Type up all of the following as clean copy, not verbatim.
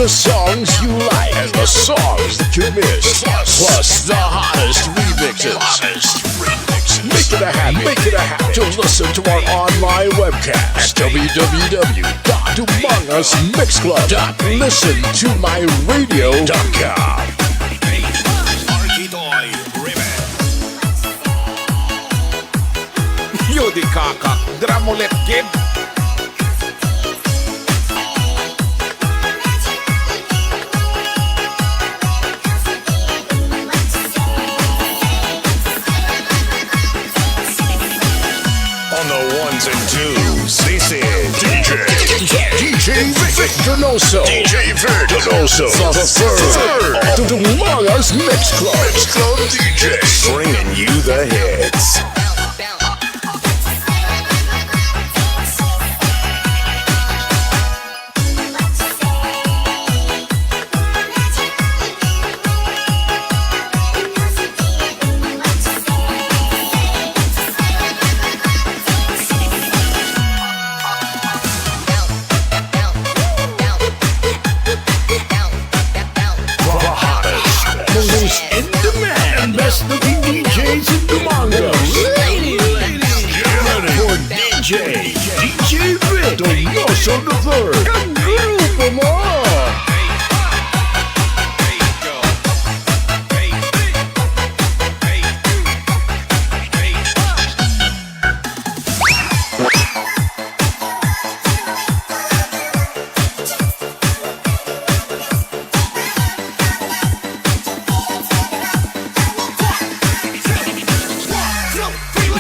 the songs you like and the songs that you missed, plus the hottest remixes. Make it a habit to listen to our online webcast, www.umongusmixclub.listentomyradio.com. Yo di kakak, drum ulit kid. On the ones and twos, this is DJ Donoso. DJ Donoso, the third Among Us Mix Club DJ, bringing you the hits. In demand, best looking DJs in the manga. Ladies for DJ Vic, Donoso the third. Grupo mo.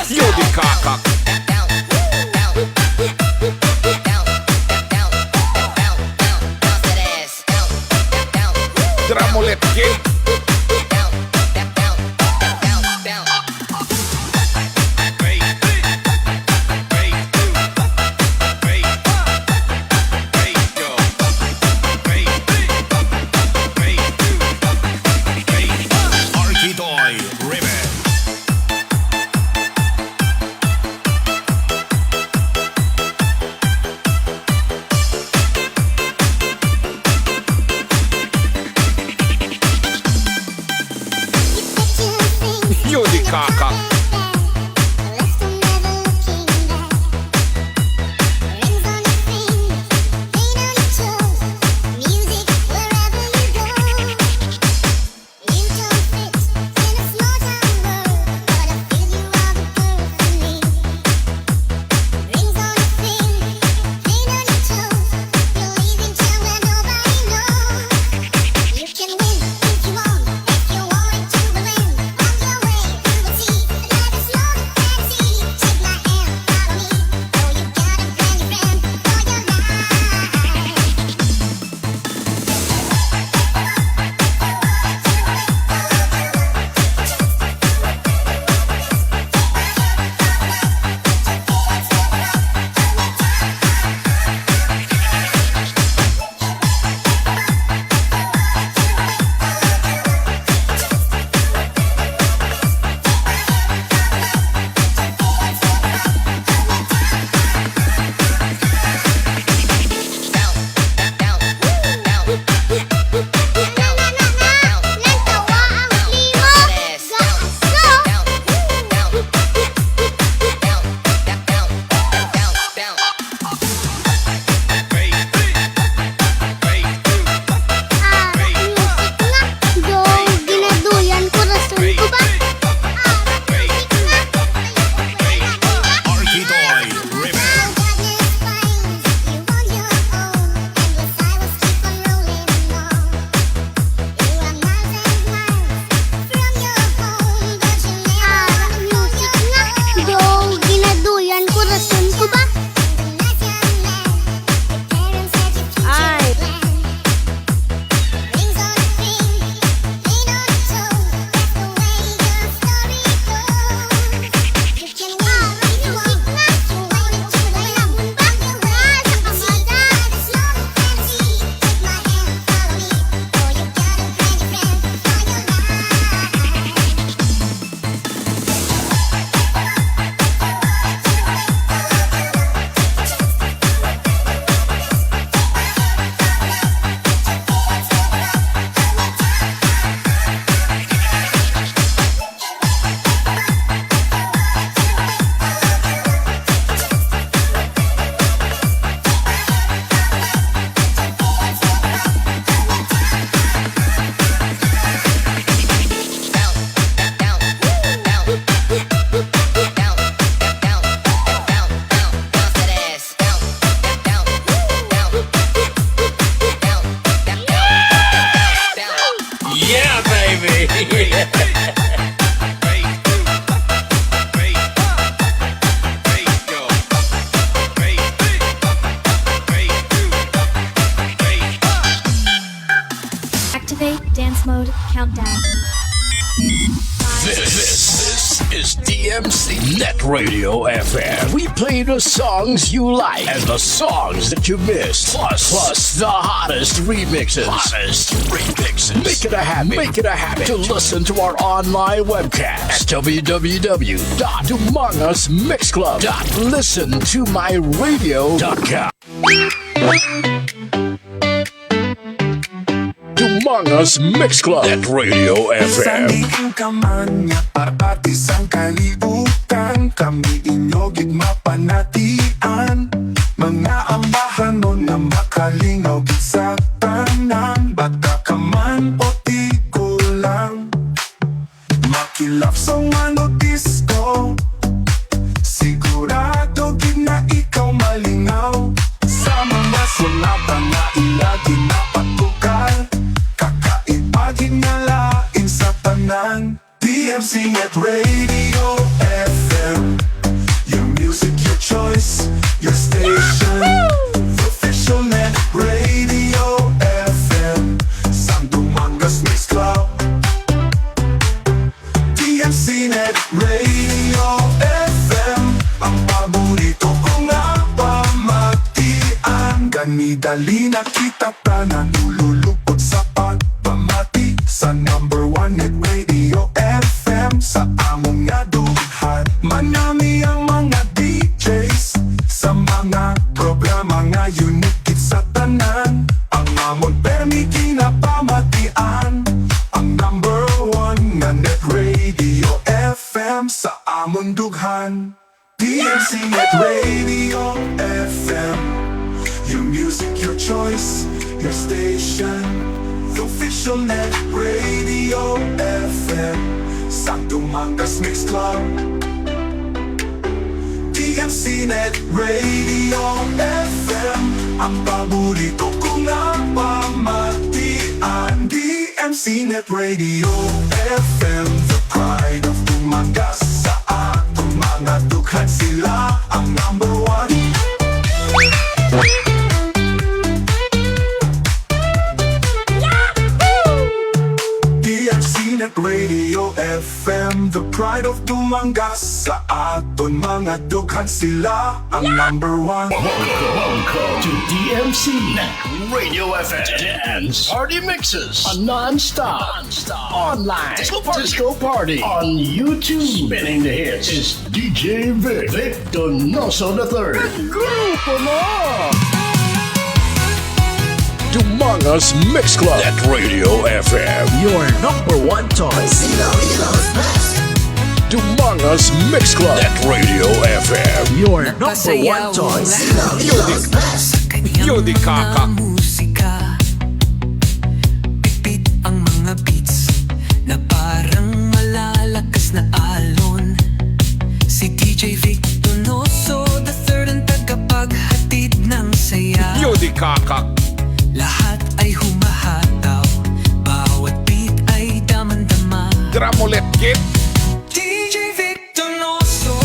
Yo di kakak. Drum ulit kid. Yo di kakak. countdown. This is DMC Net Radio FM. We play the songs you like and the songs that you missed. Plus the hottest remixes. Make it a habit to listen to our online webcast at www.humongous.listentomyradio.com. Humongous Mix Club at Radio FM. Sandigan ka man nga para isang kalibutan, kami inyogit mapanatian. Mga ambahan nun na makalingaw gid sa tanan, bata ka man o di ko lang. Makilap sa ano disco, sigurado gid na ikaw malingaw. Sa mga sunatan na ilagi na patukal, kakaibagin na lain sa tanan. DMC Net Radio FM, your music, your choice, your station. Official Net Radio FM, Santo Mangas Mix Club. DMC Net Radio FM, ang paborito ko nga pamatian. Ganidali na kita pa na nululupot sa pagpamati sa number 1 Net Radio FM sa among nga dughan. Manami ang mga DJs sa mga programa nga unique sa tanan. Ang amon permi kinapamatian, ang number 1 nga Net Radio FM sa amon dughan. DMC Net Radio FM, your music, your choice, your station. The official Net Radio FM, Santo Mangas Mix Club. DMC Net Radio FM, ang paborito ko nga pamatian. DMC Net Radio FM, the pride of Tumangas. Sa atong mga dughan sila ang number 1. DMC Net Radio FM, the pride of Tumangas. Sa aton mga dughan sila ang number 1. Welcome to DMC Net Radio FM. Dance Party Mixes, a non-stop online disco party on YouTube. Spinning the hits is DJ Vic Donoso III. Grupo mo! Humongous Mix Club at Radio FM. Your number 1 choice. Humongous Mix Club at Radio FM. Your number 1 choice. Yo di kakak. Musika, pipit ang mga beats na parang malalakas na alon. Si DJ Vic Donoso III ang tagapaghatid ng saya. Yo di kakak. Lahat ay humahataw, bawat beat ay damang-dama. Drum ulit, kid. DJ Vic Donoso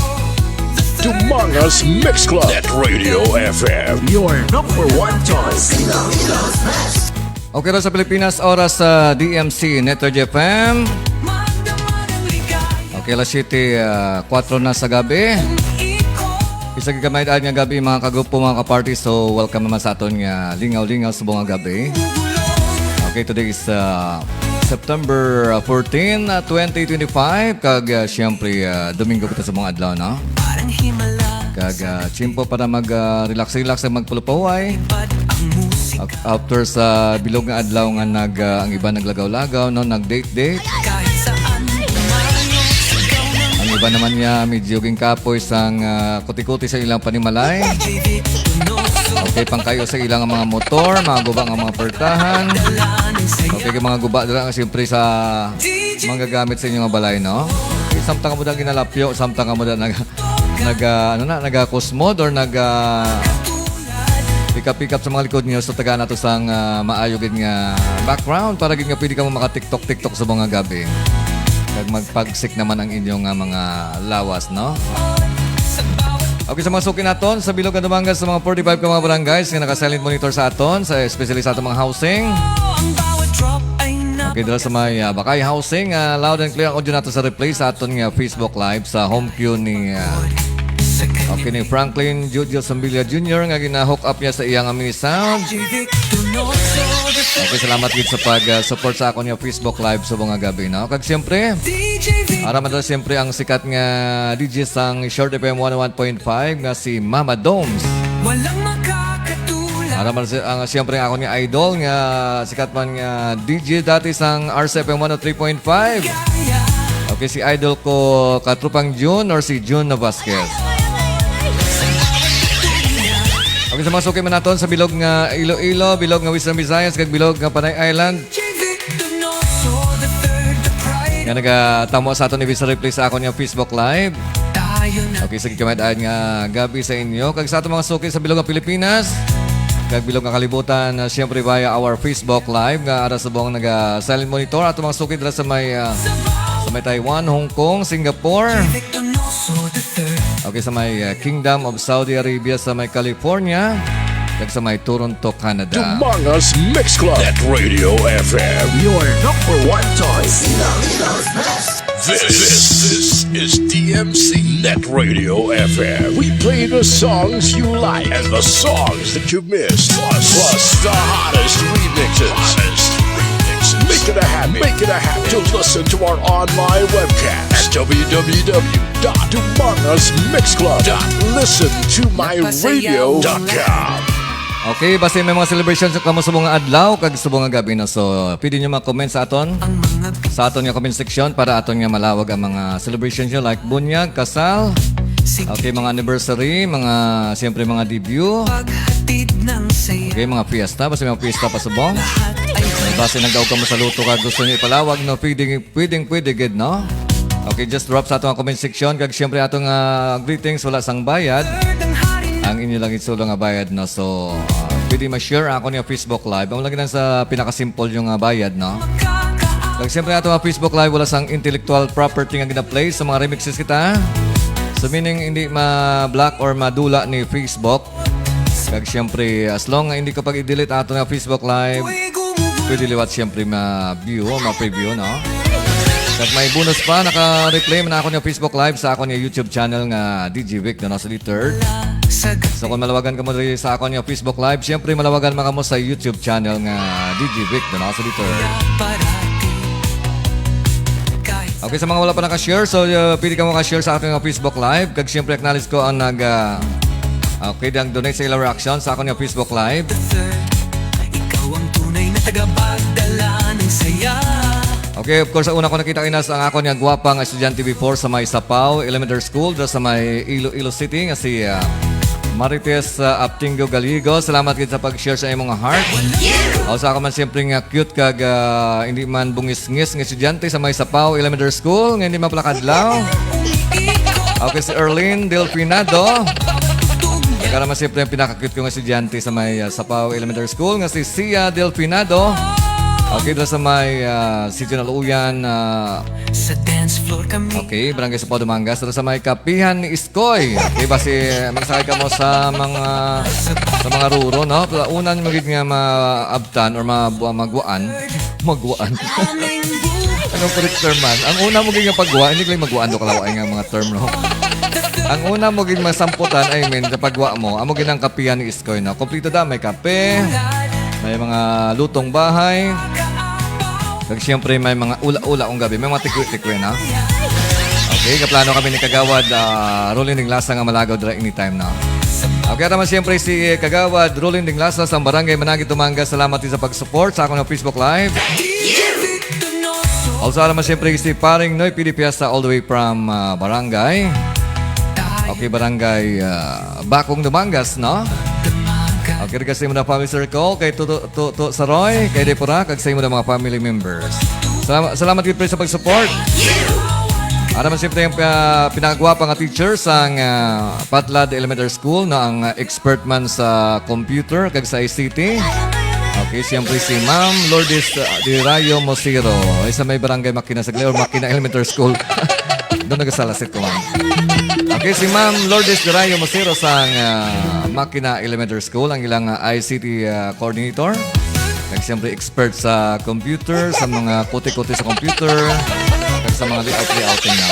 III. Humongous Mix Club at Radio FM. Your number 1 choice. Okay na sa Pilipinas, oras sa DMC Net Radio FM. Magdamag ang ligay, Okay, alas 7, 4 na sa gabi. Isa gigamay daan nga gabi mga kagrupo, mga kaparty. So welcome naman sa aton nga lingaw-lingaw sa buong gabi. Okay, today is September 14, 2025. Kag siyempre Domingo kita sa mga adlaw, no? parang himala. Kag chimpo para mag-relax-relax at magpulupaway. Ba't ang musika After sa bilog nga adlaw nga ang iba naglagaw-lagaw, no? Nag-date-date. kahit saan lumayo, sigaw ng Ang iba naman niya medyo ging kapoy sang kuti-kuti sa ilang panimalay. DJ Vic Donoso. Okay, pang kayo sa ilang mga motor, mga guba nga mga pertahan. Dala ng saya. Okay, mga guba dala nga siyempre sa mga gagamit sa inyong mga balay, no? Okay, samtang ka mo dang ginalapyo, samtang ka mo dang nag-kusmod or pick up sa mga likod niyo. So taga na to sang maayogin nga background para gid nga pwede ka mo maka-tiktok sa mga gabi. Kag magpagsik naman ang inyong mga lawas, no? Okay, sa mga suki naton sa Bilog at Dumangas sa mga 45 ka mga barangays nga naka-silent monitor sa aton, sa especially sa atong mga housing. Ang bawat drop ay Okay, dala sa may Bakay Housing, loud and clear ang audio nato sa replay sa aton nga Facebook Live sa home queue ni okay, ni Franklin Judge Sambilia Jr. nga gina-hook up niya sa iyang mini sound. Okay, salamat gid sa pag-support sa akon nga Facebook Live sa mga gabi, no? Kag siyempre, ara man siyempre ang sikat nga DJ sang Short FM 101.5 nga si Mama Domes. Walang makakatulad. Ara man ang siyempre akon nga idol nga sikat man nga DJ dati sang RCFM 103.5. Okay, si idol ko katrupang June or si June Vasquez. Okay, sa mga suki man naton sa bilog nga Iloilo, bilog nga Western Visayas, kag bilog nga Panay Island. Donoso, the third, the pride. Nga nagatamo sa aton i-visa replay sa akon nga Facebook Live. Tayo na Okay, sige kamayad nga gabi sa inyo. Kag sa aton mga suki sa bilog nga Pilipinas, kag bilog nga kalibutan, siyempre via our Facebook Live nga ara sa buong naga-silent monitor. Ato mga suki dira sa may Taiwan, Hong Kong, Singapore. Donoso, the third. Okay, sa may Kingdom of Saudi Arabia, sa may California, kag sa may Toronto, Canada. Dumangas Mix Club. Net Radio FM. Your number one choice. This is DMC Net Radio FM. We play the songs you like and the songs that you missed. Plus the hottest remixes. Make it a habit to listen to our online webcast at www.dumangasmixclub.listentomyradio.com. Okay, basta may mga celebrations kamo sa mga adlaw kag sa mga gabi na. So, pwede nyo mag-comment sa aton nga comment section para aton nga malawag ang mga celebrations nyo like bunyag, kasal, okay, mga anniversary, mga siyempre mga debut, Paghatid ng saya. okay, mga fiesta, basta may mga fiesta pa subong. Lahat ay Basta nagdaw ka mo sa luto ka, gusto nyo ipalawag, no? Pwedeng, good, no? Okay, just drop sa atong comment section. Kag siyempre atong greetings, wala sang bayad. third ang hari na Ang inyo lang isulo nga bayad, no? So, pwede ma-share ako niya Facebook Live. Ang lagi lang sa pinaka-simple yung bayad, no? kakaawa. Kag siyempre atong Facebook Live, wala sang intellectual property nga gina-play sa mga remixes kita. So, meaning hindi ma-block or madula ni Facebook. Kag siyempre, as long nga hindi ko pag-i-delete ato nga Facebook Live, Uy, gumugulo. pwede liwat siyempre ma-view o ma-preview, no? At may bonus pa, naka-replay man ako ng Facebook Live sa ako ng YouTube channel nga DJ Vic, Donoso the third. Sagat So kung malawagan ka mo rin sa ako ng Facebook Live, siyempre malawagan man ka mo sa YouTube channel nga DJ Vic, Donoso the third. parati. Kahit Okay, sa mga wala pa naka-share, so pwede ka mo ka-share sa aking Facebook Live. Kag siyempre acknowledge ko ang okay, ang donate sa ilang reaction sa ako ng Facebook Live. the third, ikaw ang tunay na tagapagdala ng saya. Okay, of course, una ko nakita kinas ang ako niya gwapang estudyante before sa may Sapaw Elementary School dito sa may Iloilo City nga si Marites Aptingo Galigo. Salamat kita sa pag-share sa imong heart. O sa ako man siyempre nga cute kag hindi man bungis-ngis nga estudyante sa may Sapaw Elementary School nga hindi mapalakadlaw. Okay, si Erlene Delfinado. Kaya naman siyempre ang pinaka-cute ko nga estudyante sa may Sapaw Elementary School nga si Sia Delfinado. Okay, doon sa may City ng Luyan. Sa dance floor kami. Okay, Barangay Sapaw Dumangas. Doon sa may Kapihan ni Iskoy. Okay, basi magsakay ka mo sa mga ruro, no? Unan magiging nga maabtan or magwaan. Magwaan. Aming buhay. Anong correct term man? Ang una mo nga pagwa, hindi ko lang magwaan do kalaway nga mga term, no? Ang una mo ging masamputan, I mean, sa pagwa mo, amo ginang Kapihan ni Iskoy, no? Kompleto da, may kape, may mga lutong bahay. Kag siyempre may mga ula-ula kong gabi. May mga tikwi-tikwi na. Okay, kaplano kami ni Kagawad. Rolling ding lasa nga malagaw dra anytime na. Okay, naman siyempre si Kagawad Rolling ding lasa sa Barangay Managi Tumanga. Salamat din sa pag-support sa akong Facebook Live. Also naman siyempre si Paring Noy Pidi Piesta all the way from Barangay. Okay, Barangay Bakong Dumangas, no? Okay, kasi mo na family circle, kay Tuto Saroy, kay Depura, kag sa mo na mga family members. Salamat kayo sa pag-support. Ano naman siyempre yung pinakagwapa nga teacher sa Patlad Elementary School na ang expert man sa computer kag sa ICT. Okay, siyempre si Ma'am Lourdes de Rayo Mosiro. Isa may barangay Makina sa or Makina Elementary School. Doon nagasalasit ko, ma'am. Okay, si Ma'am Lourdes de Rayo Mosiro sa Makina Elementary School, ang ilang ICT coordinator. Kag siyempre expert sa computer, sa mga kuti-kuti sa computer, kag sa mga layout-layouting na.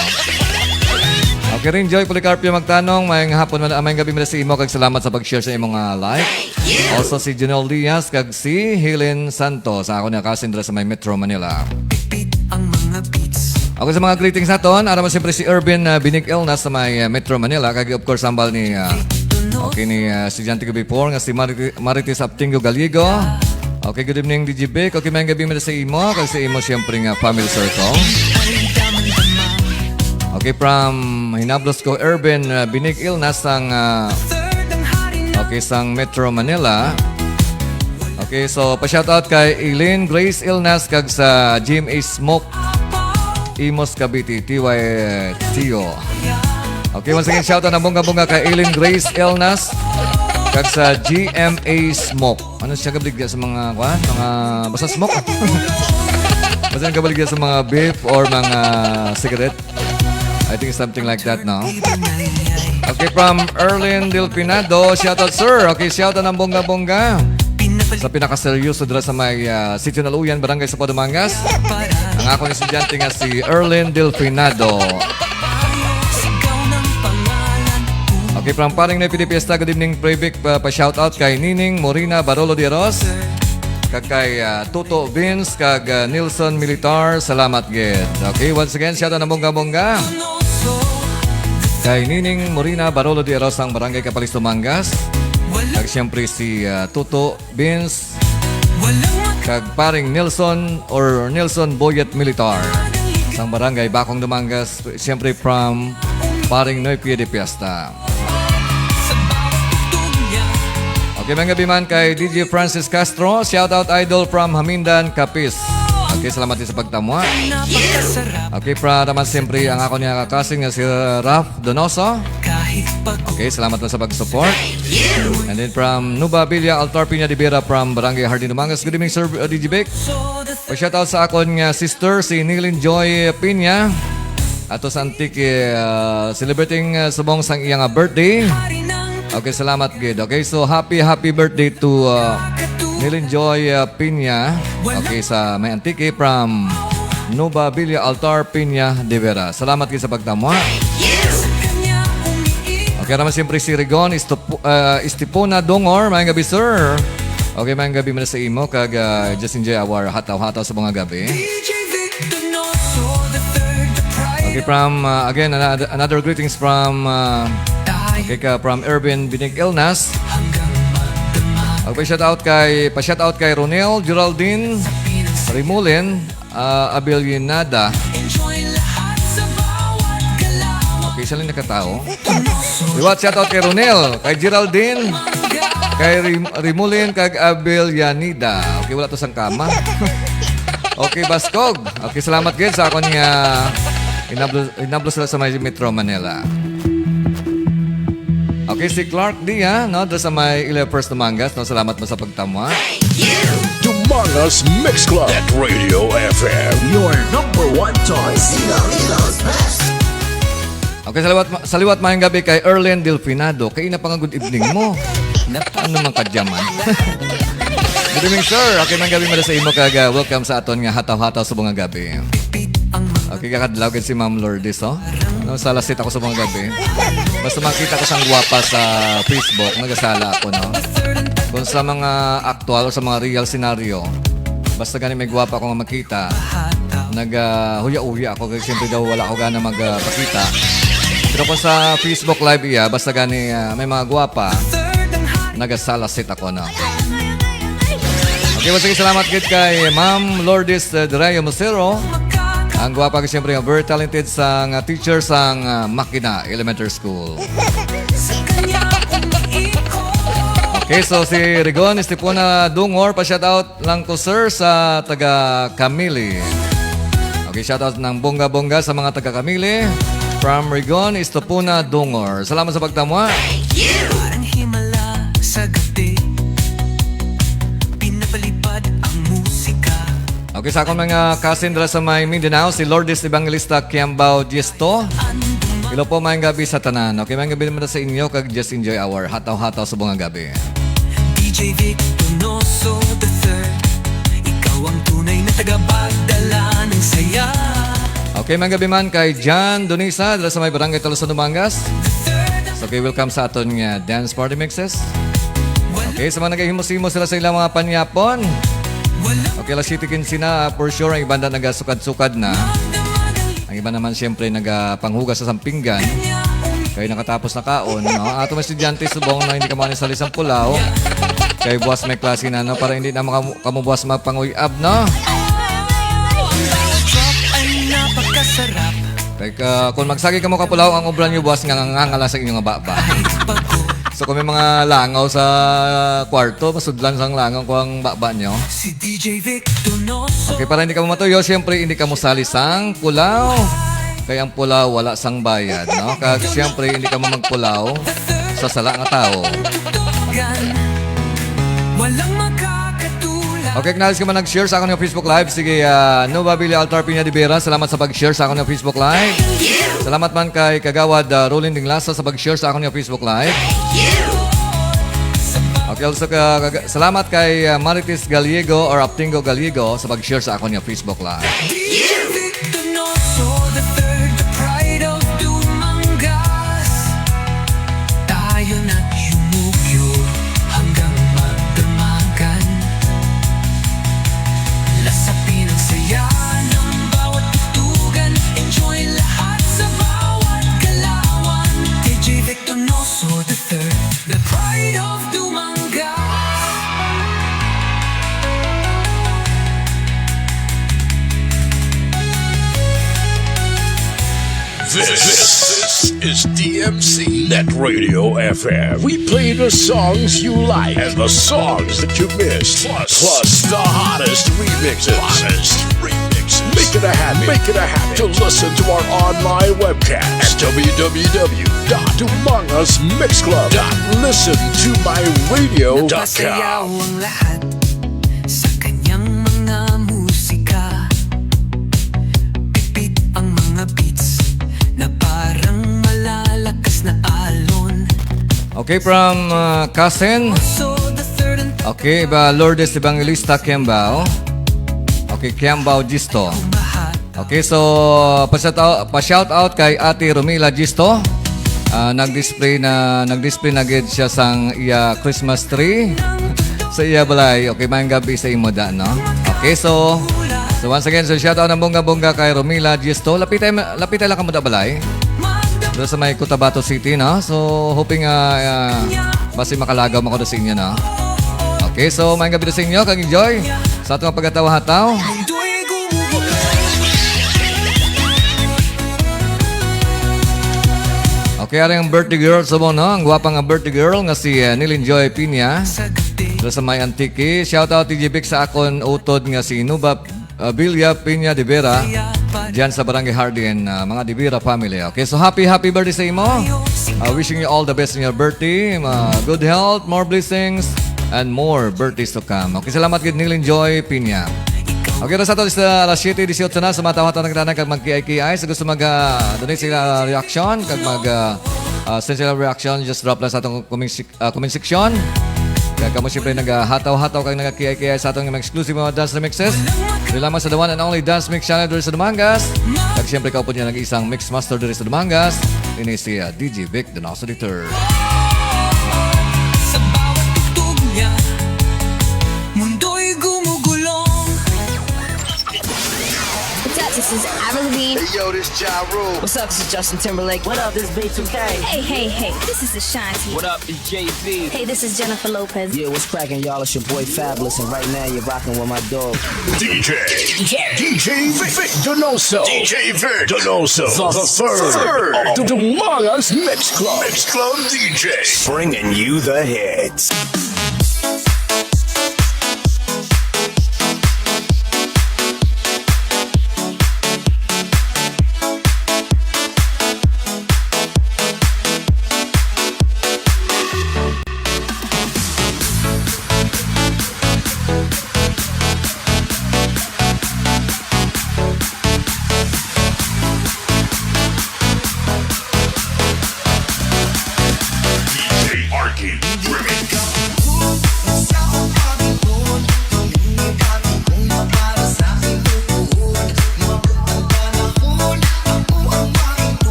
Okay rin, Joy Policarpio magtanong, may hapon man, may gabi mo na si Imo, kag salamat sa pag-share sa imong like. Also si Janelle Diaz, kag si Helen Santos, ako na kasindra sa may Metro Manila. Beat ang mga beats. Okay, sa mga greetings naton, araw siyempre si Urban Binig-El na sa may Metro Manila, kag of course sambal ni okay ni estudyante ko before nga si Marites Aptingo Galigo. Okay, good evening DJ Vic. Okay, may gabi mo na sa imo, kag sa imo siyempre nga family circle. Okay, from Hinablos ko Urban Binig-El na sang okay, sang Metro Manila. Okay, so pa-shoutout kay Eileen Grace Ilnas kag sa GMA Smoke Imos Cavite TY Tio. Okay, once again shoutout na bunga-bunga kay Eileen Grace Ilnas kag sa GMA Smoke. Ano siya kabaligya sa mga mga basta smoke? Basta kabaligya sa mga beef or mga cigarette. I think something like that, no? Okay, from Erlin Delpinado, shoutout sir. Okay, shoutout ng bongga-bongga. Sa pinakaseryoso dira sa may Sitio Naluyan, Barangay sa Padumangas. Ang ako ng estudyante nga si Erlin Delpinado. Okay, from Paring na Pilipiesta, good evening, Previc. Pa-shoutout kay Nining Morina Barolo de Ros. Kag kay Tuto Vince, kag Nilson Militar. Salamat, Ged. Okay, once again, shoutout ng bongga-bongga. Kay Nining Morina Barolo de Ros, ang Barangay Kapalisto Mangas. Kag siyempre si Tuto Vince. Kag paring Nelson or Nelson Boyet Militar. Sang Barangay Bakong Dumangas. Siyempre from paring Noy Pie de Piesta. Okay, mga gabi man kay DJ Francis Castro. Shoutout idol from Hamindan, Capiz. Okay, salamat din sa pagtamwa. Okay, para naman siyempre ang ako niya kakasing nga si Raf Donoso. Okay, salamat na sa pag-support. And then from Nuba Villa, Altar Piña de Vera from Barangay Hardin Dumangas. Good evening, Sir DJ Vic. Pa-shoutout sa akon nga sister, si Nilin Joy Piña. Ato sa Antique, celebrating subong sang iyang birthday. Okay, salamat, Gid. Okay, so happy birthday to Nilin Joy Piña. Okay, sa may Antique from Nuba Villa, Altar Piña de Vera. Salamat kayo sa pagtamwa. Okay, naman siyempre si Rigon Istipona Dongor. Mayang gabi, sir. Okay, mayang gabi mo na sa imo. Kag just enjoy our hataw-hataw sa mga gabi. Okay, from again, another greetings from from Urban Binig Ilnas. Okay, pa-shoutout kay Ronel, Geraldine, Rimulin, Abellinada. Okay, isa lang nakatao. Iwat, shoutout kay Ronel, kay Geraldine, kay Rimulin, kay Abellinada. Okay, wala to sang kama. Okay, Baskog. Okay, salamat gid sa akon nga inablo sila sa may Metro Manila. Okay, si Clark D, no? Doon sa may First Dumangas, no? Salamat mo sa pagtamwa. Dumangas Mix Club at Radio FM. Your number one choice. Okay, saliwat mayang gabi kay Erlen Delfinado. Kaya na pang good evening mo. Ano man kadyaman? Good evening, sir. Okay, mayang gabi mo na sa imo kag welcome sa aton nga hataw-hataw sa mga gabi. Okay, kakadlaw si Ma'am Lourdes, oh. No, salasit ako sa mga gabi. Basta makita ko sang guwapa sa Facebook, nagasala ako, no? Kung sa mga actual o sa mga real scenario, basta gani may guwapa akong makita, naghuya-uya ako kasi siyempre daw wala ako gana magpakita. Pero kung sa Facebook live iya, basta gani may mga guwapa, nagasalasit ako, no? Okay, sige, salamat kay Ma'am Lourdes Derayo Musero. Ang guwapa kasi siyempre very talented sa teacher sa Makina Elementary School. Okay, so si Rigon Estipona Dungor, pa-shoutout lang ko, sir, sa taga Camili. Okay, shoutout ng bongga-bongga sa mga taga Camili. From Rigon Estipona Dungor. Salamat sa pagtamwa. Parang himala sa gabi, pinapalipad ang musika. Okay, sa akong mga cousin dala sa may Mindanao, si Lourdes Evangelista Kiambao Diesto. Hello po, mayang gabi sa tanan. Okay, mayang gabi naman sa inyo, kag just enjoy our hataw-hataw sa bunga gabi. DJ Vic, Donoso the third. Ikaw ang tunay na tagapagdala ng saya. Okay, mga gabi man kay John Donisa dala sa may barangay Tolosa, Dumangas. So, okay, welcome sa aton nga dance party mixes. Okay, sa mga nagahimos-himos sila sa ilang mga panyapon. Okay, alas 7:15 na, for sure, ang ibanda nagasukad-sukad na. Ang iba naman siyempre nagapanghugas sa sampinggan. Kaya nakatapos na kaon, no? Ato mga estudyante, subong na hindi ka manis sa lisang pulaw. Kaya buwas may klase na, no? Para hindi na kamubuwas magpanguyab, no? Kaya kung magsagi ka mo kapulaw, ang obra nyo buwas nga ngangala sa inyong baba. So kung may mga langaw sa kwarto, masudlan sa langaw ko ang baba nyo. Si DJ Vic Donoso. Okay, para hindi ka matuyo, siyempre hindi ka musali sang pulaw. Kaya ang pulaw, wala sang bayad, no? Kaya siyempre hindi ka magpulaw sa sala ng tao. Walang makakatulad. Okay, kanalis ka man nag-share sa akin ng Facebook Live. Sige, Nova Billy Altar Piña de Vera, salamat sa pag-share sa akin ng Facebook Live. Salamat man kay Kagawad Rolling Dinglasa sa pag-share sa akin ng Facebook Live. Okay, also salamat kay Marites Gallego or Aptingo Gallego sa pag-share sa akin ng Facebook Live. DJ Vic Donoso the third, the pride of Dumangas. Tayo na yumugyo hanggang magdamagan. Lasapin ang saya ng bawat tutugan. Enjoy lahat sa bawat galawan. DJ Vic Donoso the third, the pride of Dumangas. This is DMC Net Radio FM. We play the songs you like and the songs that you missed. Plus the hottest remixes. Make it a habit to listen to our online webcast at www.umangusmixclub.listentomyradio.com. Pasayaw ang lahat sa kanyang mga musika. Pipit ang mga beats na parang malalakas na alon. Okay, from Kasen. So the third and Okay, Lourdes Evangelista Kembao. Okay, Kembao Gisto. mahal. Okay, so pa-shout out kay Ate Romila Gisto. Nag-display na gid siya sang iya Christmas tree sa iya balay. Okay, mayang gabi sa imo da, no? Okay, so once again, so shout out ng bongga-bongga kay Romila Gisto. Lapitay lang kamo da balay. Doon sa may Cotabato City, no? So hoping basi makalagaw mo ko sa inyo, no? Okay, so mayang gabi sa inyo, kag enjoy sa atong pagkatawa-hataw. Okay, ari ang birthday girl sa mo, no? Ang gwapang nga birthday girl nga si Nilin Joy Piña. Doon sa may Antique. Shout out TJ Vic sa akon utod nga si Nuba Bilya Piña de Vera. Diyan sa Barangay Hardin, mga de Vera family. Okay, so happy birthday sa imo. Wishing you all the best in your birthday. Good health, more blessings, and more birthdays to come. Okay, salamat kay Nilin Joy Piña. Okay, sa ato sa alas 7:18 na sa mga tawatan ng kag mag-KI. Sa gusto donate sila reaction, kag send sila reaction, just drop lang sa atong comment section. Kaya kamo siyempre naghataw-hataw kag nag-KI sa atong mga exclusive mga dance remixes. Dili lamang sa the one and only dance mix channel diri sa Dumangas. Kag siyempre kaupo niya nag-isang mix master diri sa Dumangas. Ini si DJ Vic Donoso III. Sa bawat tugtog niya, mundo'y gumugulong. What's up? This is Avril Lavigne. Hey yo, this Ja Rule. What's up? This is Justin Timberlake. What up? This is v.15. Hey. This is Ashanti. What up? It's Jay-Z. Hey, this is Jennifer Lopez. Yeah, what's cracking, y'all? It's your boy Fabulous, and right now you're rocking with my dog. DJ Vic Donoso. DJ Vic Donoso. The third of the Dumangas Mix Club DJ. Bringing you the hits. Remix.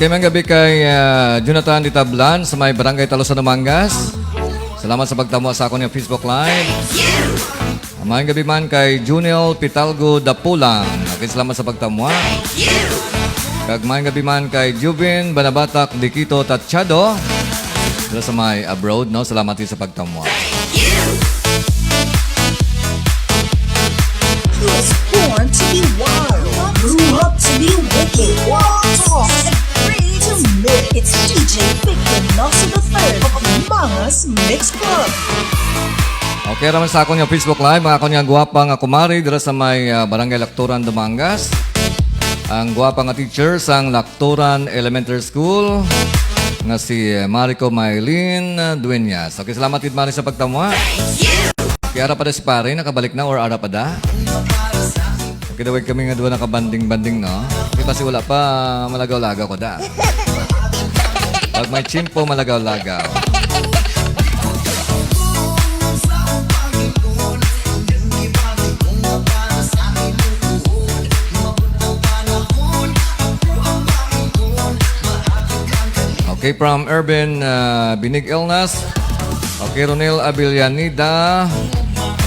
Okay, mga gabi kay Jonathan Ditablan sa may Barangay Talosa Mangas. Salamat sa pagtamo sa ako ng Facebook Live. Maayong gabi man kay Juniel Pitalgo Dapulang. Okay, salamat sa pagtamo. Kag maayong gabi man kay Jubin Banabatak Dikito Tatchado. Dito sa may abroad, no? Salamat din sa pagtamo. He was born to be wild, grew up to be wicked. Talk and free to make. It's DJ Victor Donoso the third of Mangas Mix Club. Okay, raman sa ako niya Facebook Live. Mga ako niya guwapa nga kumari dito sa may Barangay Lactoran, Dumangas. Ang guwapa nga teacher sa Lactoran Elementary School nga si Marico Maylin Dueñas. Okay, salamat din Mari sa pagtamo. Okay, ara pa da si pare, nakabalik na or ara pa da? Okay, dawag kami nga doon nakabanding-banding, no? Okay, kasi wala pa malagaw-lagaw ko da. Pag may chimpo, malagaw-lagaw. Okay, from Urban Binig Illness. Okay, Ronel Abillanida.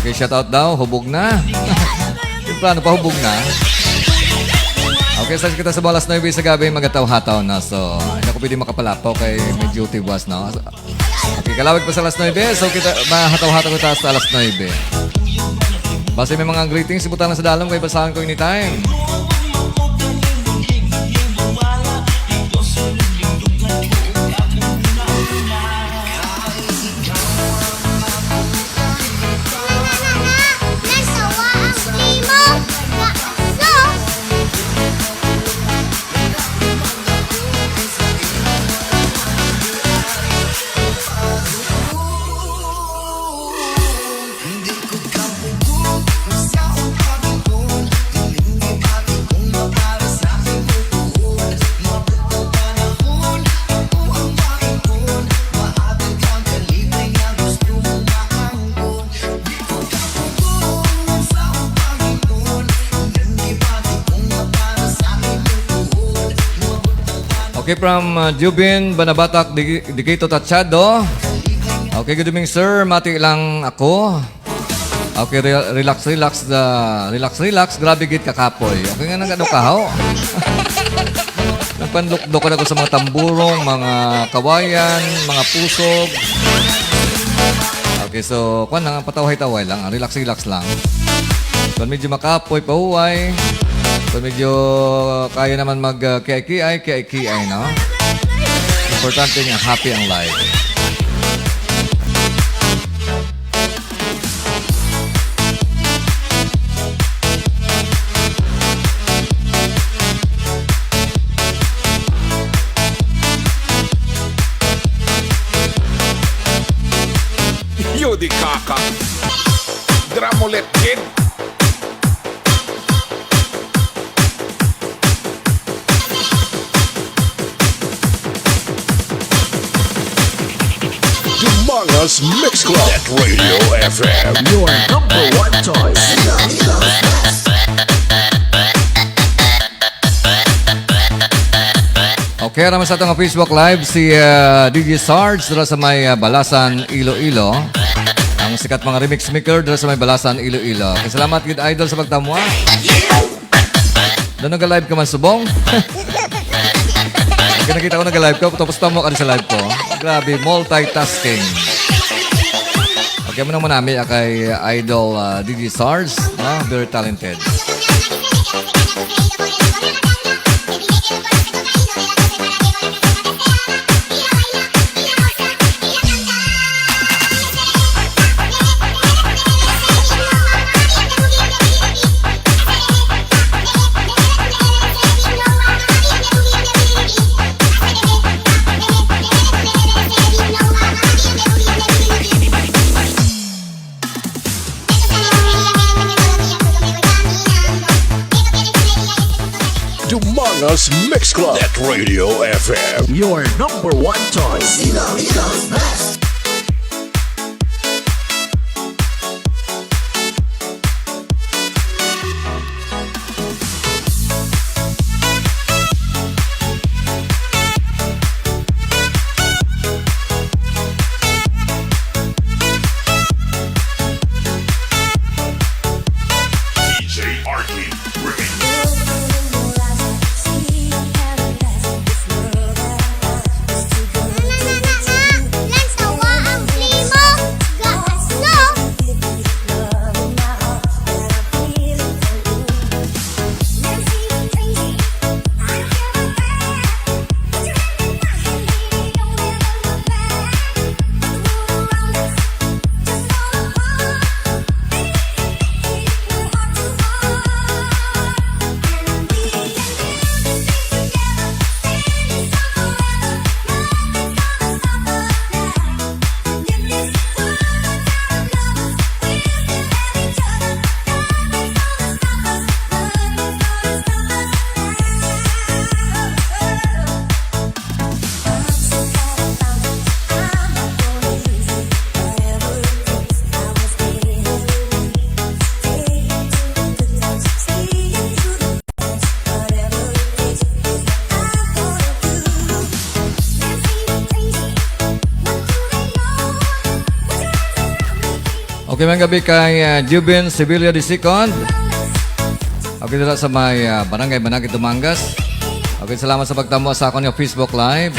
Okay, shout out daw. Hubog na. Yung plano pa, hubog na. Okay, sa kita sa balas 9 sa gabi, magataw-hataw na. So, hindi ako pwede makapalapaw kay may duty was, no? Okay, kalawag pa sa alas 9. So, kita mahataw-hataw ko taas sa alas 9. Basta may mga greetings, sibutan lang sa dalong kay basahan ko anytime. Okay, from Jubin Banabatak Dikito Tatchado. Okay, good evening sir. Mati lang ako. Okay, relax. Grabe git kakapoy. Okay nga nang ano kahaw. Nagpanlukdok ako sa mga tamburong, mga kawayan, mga pusog. Okay, so kung nga pataway-taway lang. Relax lang. Kung medyo makapoy, pahuway. Kung medyo kaya naman mag-kiay, no? Importante nga, happy ang life. Yo di kaka. Dramolet kid. Mangas Mix Club at Radio FM. Your number one choice. Okay, raman sa itong Facebook Live, si DJ Sarge dala sa may Balasan, Iloilo. Ang sikat mga remix maker dala sa may Balasan, Iloilo. Okay, salamat good idol sa pagtamuha. Doon nag-live ka man subong? Okay, nakita ko nag-live ko, tapos tamo ka sa live ko. Grabe, multitasking. Okay, muna namin kay idol DJ Sarge. Very talented. Mangas Mix Club at Radio FM. Your number one choice. Okay, mga gabi kay Jubin Sevilla de Second. Okay, dito sa may Barangay Banagit, Dumangas. Okay, salamat sa pagtamo sa akong Facebook Live.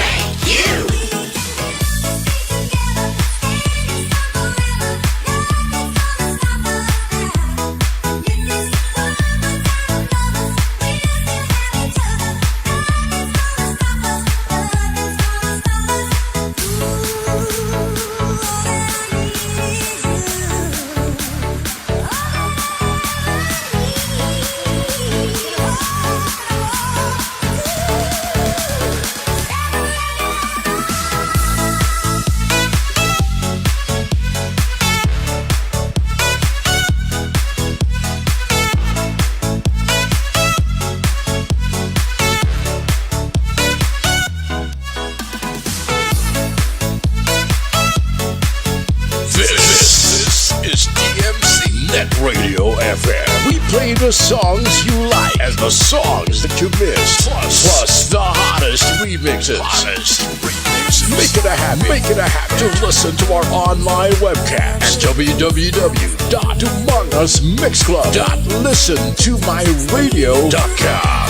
This is DMC Net Radio FM. We play the songs you like and the songs that you missed. Plus the hottest remixes. Make it a habit to listen to our online webcast at www.amongusmixclub.listentomyradio.com.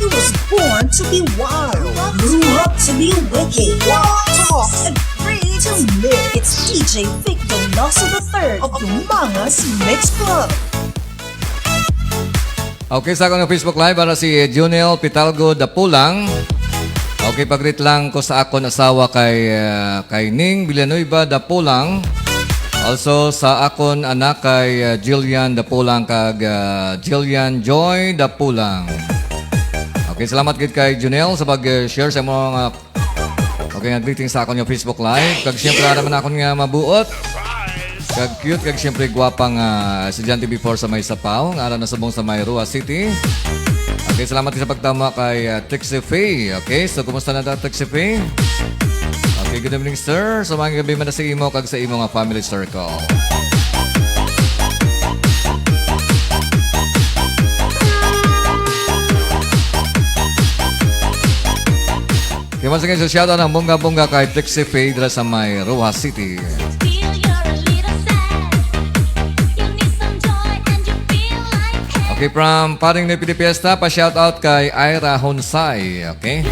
He was born to be wild, grew up to be wicked, talk and free to live. It's DJ Vic Donoso III of the Mangas Mix Club. Okay, sa akong Facebook Live para si Junel Pitalgo Dapulang. Okay, pag-greet lang ko sa akong asawa kay Ning Villanueva Dapulang. Also sa akon anak kay Jillian Dapulang kag Jillian Joy Dapulang. Okay, salamat gid kay Junel sa pag-share sa mga greetings sa akon yung Facebook Live. Kag siyempre naman akon nga mabuot. Kag cute, kag siyempre gwapang estudyante before sa may Sapaw, nga na subong sa may Rua City. Okay, salamat sa pagtama kay Trixie Faye. Okay, so kumusta na Trixie Faye? Okay, good evening sir. So mga gabi man na sa imo kag sa imo nga family circle. Okay, once again, so shoutout ng bongga-bongga kay Trixie Faye dira sa may Rua City. Okay, from Paring Nepidi Fiesta, pa-shoutout kay Ira Honsay. Okay?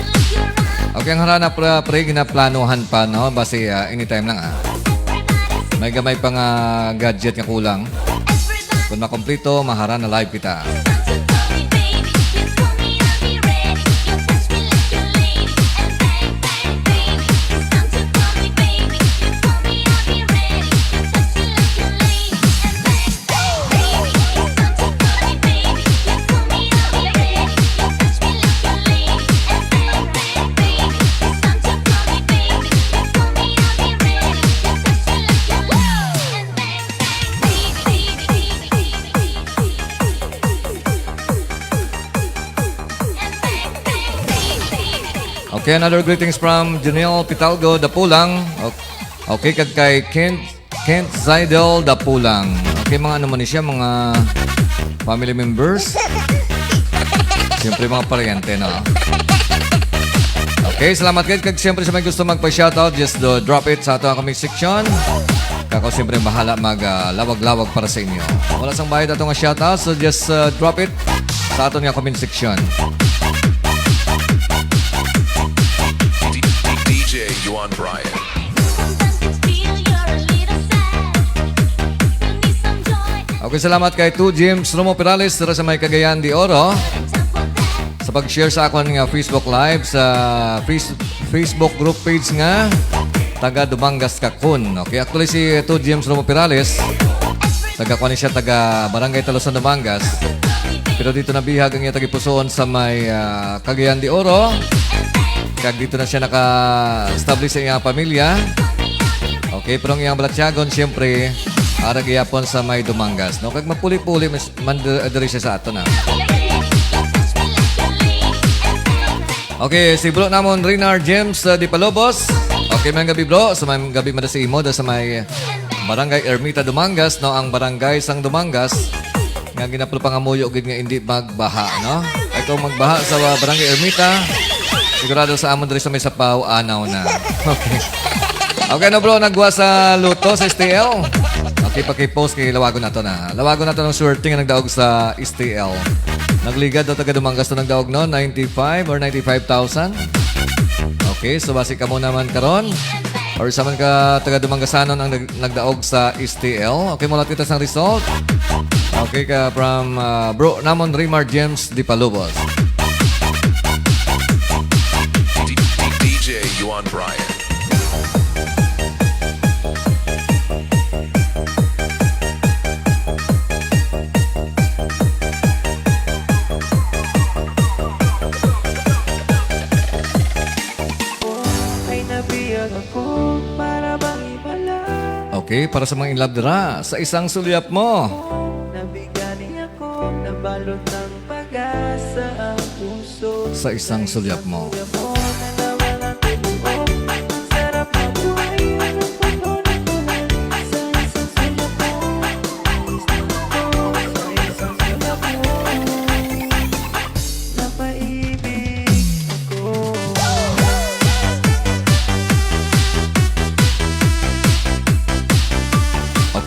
Okay, ang harana pre ginaplanuhan pa, no? Base anytime lang, May gamay pang gadget nga kulang. Kung makomplito, mahara na live kita. Okay, another greetings from Junel Pitalgo Dapulang. Okay, kay Kent Zaidel Dapulang. Okay, mga ano man siya, mga family members. Siyempre mga paryente, no? Okay, salamat kayo. Kag siyempre sa may gusto magpa-shoutout, just drop it sa ato ang comment section. Kako siyempre bahala mag-lawag-lawag para sa inyo. Wala sang bayad ato nga shoutout, so just drop it sa ato nga comment section. DJ Juan Brian. Okay, salamat kay 2 James Romo Perales sa may Cagayan de Oro. sa pag-share sa akong nga Facebook Live sa Facebook group page nga taga Dumangas Kakun. Okay, actually si James Romo Perales taga kuan siya taga Barangay Talosan Dumangas. Pero dito na bihag ang iya tagipusoon sa may Cagayan de Oro. Kag dito na siya naka-establish sa iyang pamilya. Okay, pero ang iyang balatyagon siyempre ara gayapon sa may Dumangas. No, kag mapuli-puli man diri siya sa ato na. Okay, si bro namon Reynard James di Palobos. Okay, may gabi bro. Sa may gabi man sa imo sa may Barangay Ermita Dumangas, no, ang barangay sang Dumangas nga ginaplo pangamuyo gid nga hindi magbaha, no? Ay kung magbaha sa Barangay Ermita, sigurado sa amon diri sa may Sapaw anaw na. Okay. Okay no bro, nagwa sa luto sa STL. Okay, paki-post kay lawagon nato na. Lawagon nato ng swerte nga nagdaog sa STL. Nagligad daw taga Dumangas to nagdaog no, 95 or 95,000. Okay, so basi ka mo naman karon. Or sa man ka taga Dumangasanon ang nagdaog sa STL. Okay, mula kita sang result. Okay, ka from bro namon Reynard James di Palobos. DJ Yuan Brian. Okay, para sa mga in love dira, sa isang sulyap mo. Sa isang sulyap mo.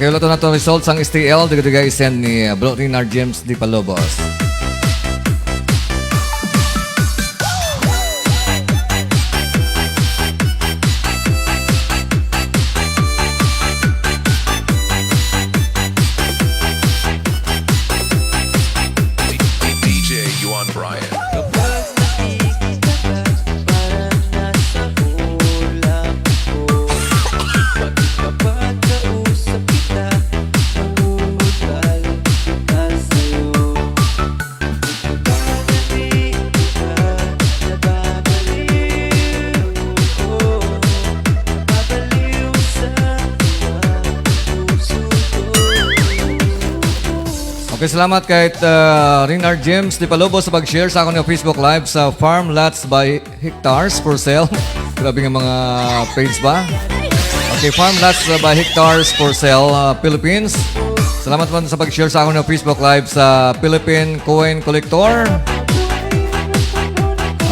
Okay, wala to na to results ang STL. Diga-diga i-send ni Bro Reynard James di Palobos. DJ Yuan Brian. Okay, salamat kay Reynard James di Palobos sa pag-share sa akong Facebook Live sa Farm Lots by Hectares for Sale. Grabe nga mga page ba? Okay, Farm Lots by Hectares for Sale, Philippines. Salamat man sa pag-share sa akong Facebook Live sa Philippine Coin Collector.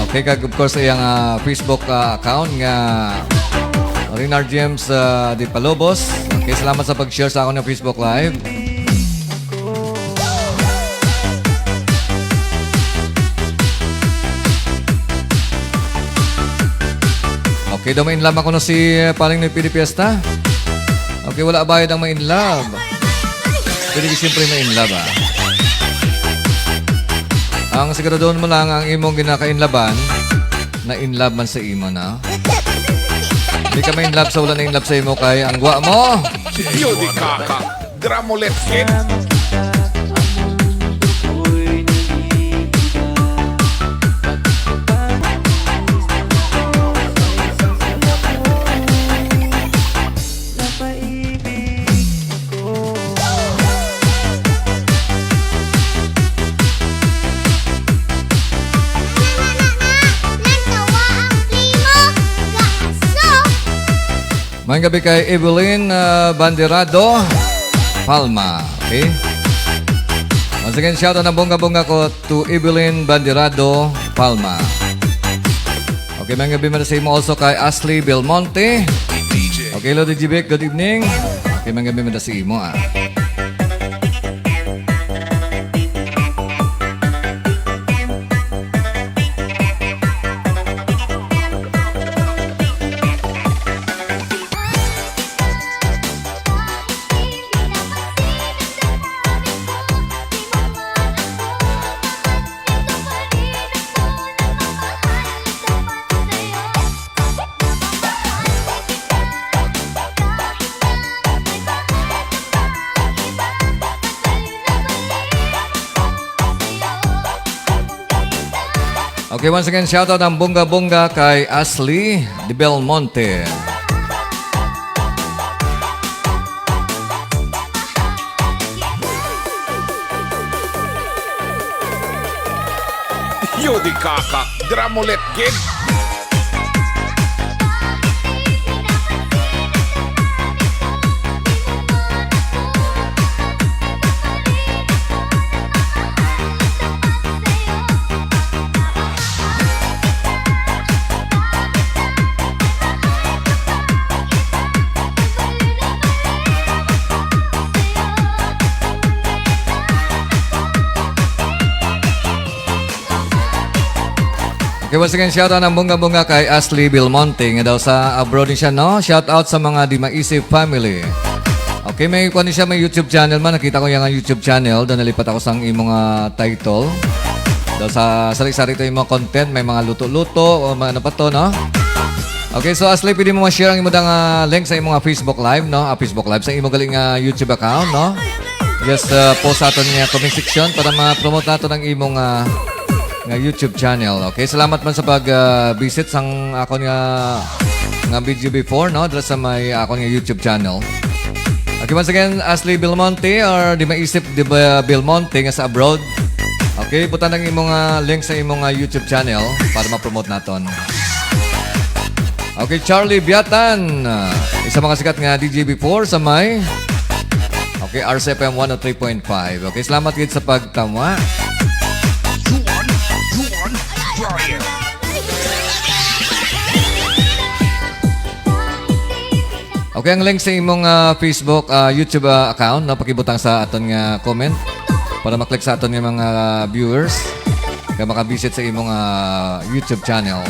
Okay, kag of course iyang Facebook account nga Reynard James di Palobos. Okay, salamat sa pag-share sa akong Facebook Live. Okay, daw ma-inlove ako na si paring ng Pilipiesta. Okay, wala bayad ang ma-inlove. Pwede ko siyempre ma-inlove Ang siguraduhan mo lang ang imong ginaka-inlaban na inlove man sa imo na. Hindi ka ma-inlove sa wala na inlove sa imo kay ang gwa mo. Yo di kaka. Dramolet kid. Mayang gabi kay Evelyn Banderado Palma. Okay? Once again, shout out na bongga-bongga ko to Evelyn Banderado Palma. Okay, mayang gabi man sa imo also kay Ashley Belmonte. Okay, Lodi Jibek, good evening. Okay, mayang gabi man sa imo Okay, once again, shoutout ang bunga-bunga kay Ashley de Belmonte. Yodi kaka, dramulet kid. Okay, once again, shoutout ang bunga-bunga kay Ashley Belmonte. Nga daw sa abroad din siya, no? Shoutout sa mga Di Maisip family. Okay, may kuha siya, may YouTube channel man. Nakita ko yung YouTube channel. Doon nalipat ako sa imong title. Daw sa sari-sari ito yung mga content. May mga luto-luto o ano pa to, no? Okay, so Ashley, pwede mo ma-share ang imong link sa imong Facebook Live, no? Facebook Live sa imong galing YouTube account, no? Just post ato niya comment section para ma-promote nato ng imong nga YouTube channel. Okay, salamat man sa pag-visit sang ako nga video before, no? Dito sa may ako nga YouTube channel. Okay, once again, Ashley Belmonte or Di Maisip Di Belmonte nga sa abroad. Okay, butan ang imong link sa imong YouTube channel para ma-promote naton. Okay, Charlie Biatan. Isa mga sikat nga DJ before sa may okay, RCFM 103.5. Okay, salamat gid sa pagtama. Okay, ang link sa imong Facebook, YouTube account, no, pakibutang sa aton nga comment para maklik sa aton nga mga viewers kaya makabisit sa imong YouTube channel.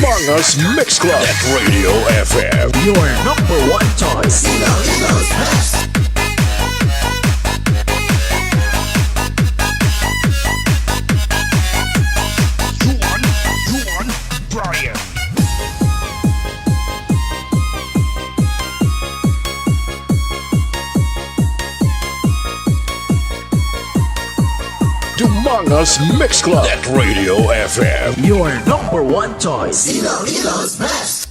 Mangas Mix Club at Radio FM. Your number one choice. Juan Brian. Mangas Mix Club at Radio FM. Your number one choice. Ilocos Best.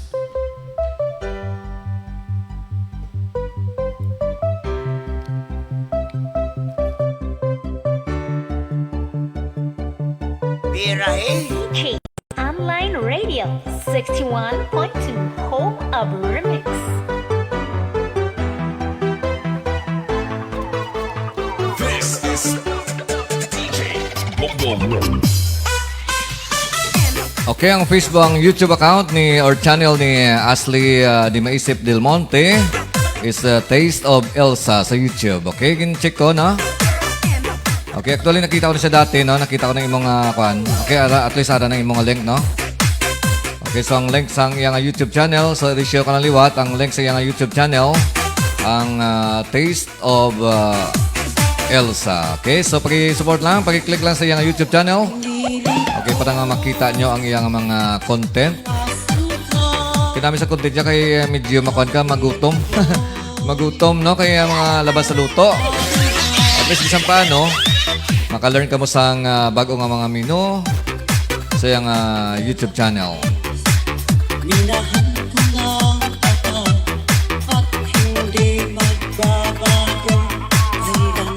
DJ Online Radio 61.2, home of REMIX. This is DJ Bongo. Okay, ang Facebook, ang YouTube account ni or channel ni Ashley Di Maisip Del Monte is Taste of Elsa sa YouTube. Okay, check ko, no? Okay, actually nakita ko na siya dati, no? Nakita ko na yung mga kwan. Okay, at least ada na yung mga link, no? Okay, so ang link sa iyang YouTube channel, so i-share ka na liwat, ang link sa iyang YouTube channel, ang Taste of Elsa. Okay, so paki-support lang, paki-click lang sa iyang YouTube channel. Okay, para nga makita nyo ang iyang mga content. Kinami sa content niya kay medyo makuhan ka, magutom. Magutom, no? Kaya mga labas sa luto. At least isang paano, maka-learn ka mo sa bago nga mga menu sa iyang YouTube channel. Minahan ko lang ako at hindi magbabago hanggang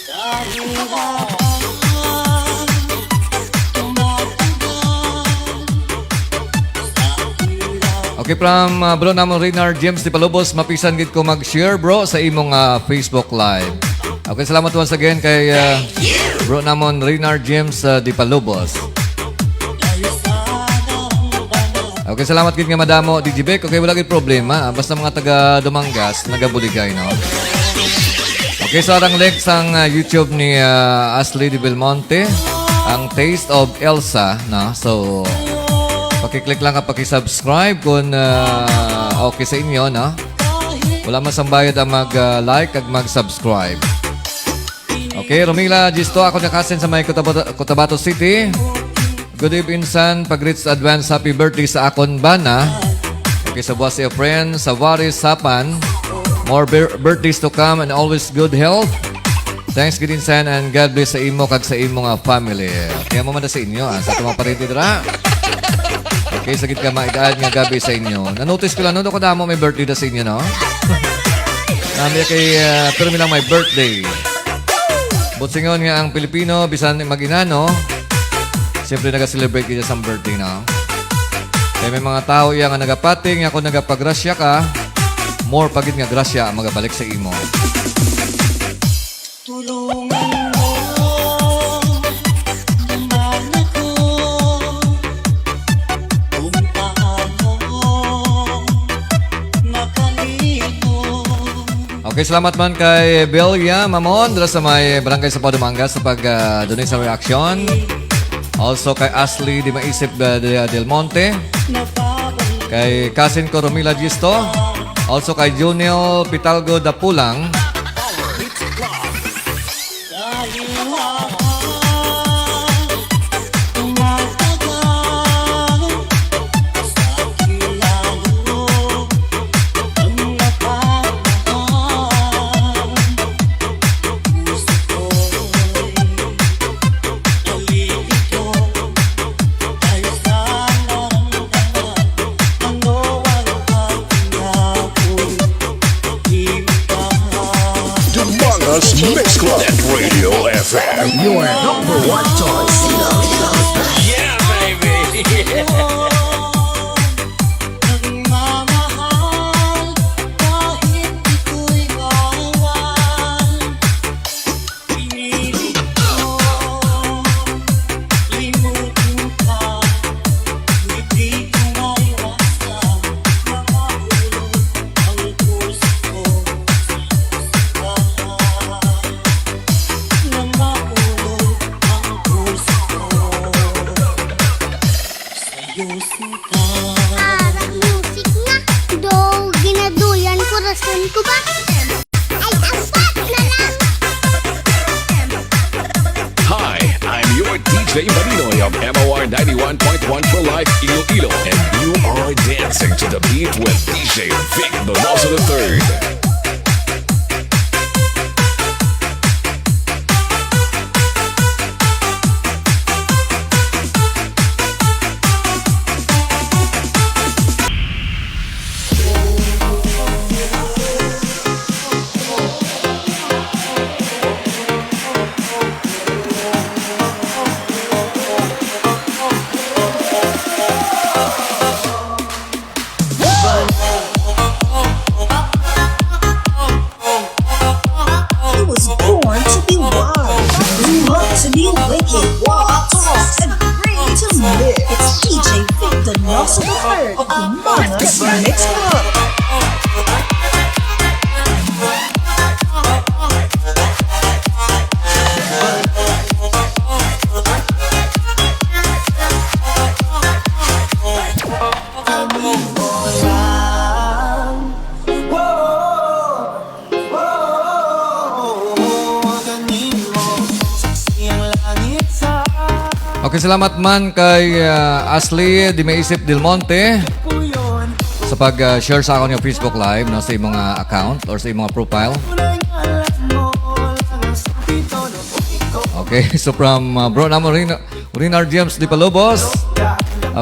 dahil Okay, from bro namon Reynard James Di Palubos, mapisan gid ko mag-share bro sa imong Facebook Live. Okay, salamat once again kay bro namon Reynard James Di Palubos. Okay, salamat gid nga madamo DJ Beck. Okay, wala gid problema. Basta mga taga Dumangas, nagabuligay, no? Okay, so ang link sa YouTube ni Ashley de Belmonte, ang Taste of Elsa, no? So paki-click lang ka, paki-subscribe kung okay sa inyo, no? Wala masambayad ang mag-like at mag-subscribe. Okay, Romila Gisto, ako nakasin sa may Cotabato City. Good evening, son. Pag-reach advance happy birthday sa akon bana. Okay, sa buwas sa friend, sa Waris Sapan. More birthdays to come and always good health. Thanks, good insan, and God bless sa imo kag sa imo nga family. Kaya mo man sa inyo, sa tumang parente dira. Okay, sagit ka maidaan nga gabi sa inyo. Na-notice ko lang, no? Doon ko damo may birthday na sa inyo, no? Nami kay, pero milang may birthday. Butsingon nga ang Pilipino, bisan mag-inano, siyempre nag-celebrate kita sa birthday, no? Kaya may mga tao iya nga nagapating, ako nagapagrasya ka, more pagit nga grasya magabalik sa imo. tulungan mo naman ako kung paano makalino. Okay, salamat man kay Belia Mamon dala sa may barangay sa Padumangas sa pag-donate sa reaction. Also kay Ashley Di Maisip Del Monte. Kay Kasin ko Romila Gisto. Also kay Junior Pitalgo Dapulang. Dumangas Mix Club Radio FM. Your number one choice. Yeah, baby. Nagmamahal kahit ito'y bawal. Pinilit ko limutin ka. Hindi ko maiwasan na mahulog ang puso ko sa na mahulog ang puso ko sa'yo sinta. Parang music na. Do, ginaduyan ko rason ko ba? Ay, apat na lang. Hi, I'm your DJ Marinoy of MOR 91.1 for Life Iloilo, and you are dancing to the beat with DJ Vic Donoso III. He was born to be wild, grew up to be wicked, walk, talk, and free to live. It's DJ Victor Donoso III of the Mangas Mix Club. Okay, salamat man kay Ashley Di Maisip Del Monte sa pag-share sa akong yung Facebook Live no, sa imong account or sa imong profile. Okay, so from bro namo Rinar James Di Palobos.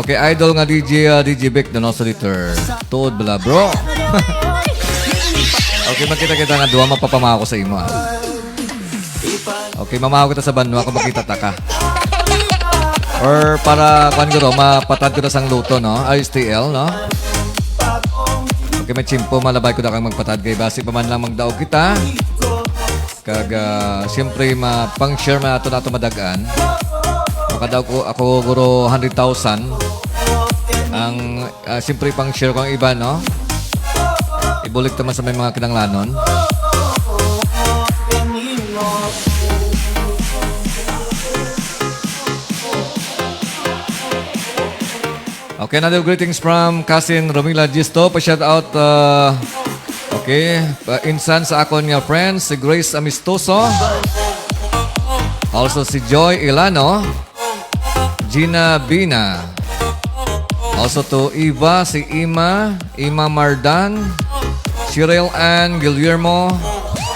Okay, idol nga DJ Vic Donoso Dieter. Tuod bala bro. Okay, magkita-kita nga duwa mapapamaha ko sa imo. Okay, mamahaw kita sa banwa kung makita ta ka. Or para kuan ko mapatad ko na sang luto no, ISTL no. Okay, may chimpo malabay ko na kang magpatad kay basi pa man lang magdaog kita. Kag siyempre pang-share man ato nato madagaan. Makadaw ko ako guro 100,000. Ang siyempre pang-share ko ang iba no. Ibulik naman sa may mga kinanglanon. Okay, another greetings from cousin Romila Gisto. Pa-shout out, okay, insan sa akon nga friends, si Grace Amistoso. Also si Joy Ilano, Gina Bina. Also to Eva, si Ima Mardan, Cheryl Ann Guillermo,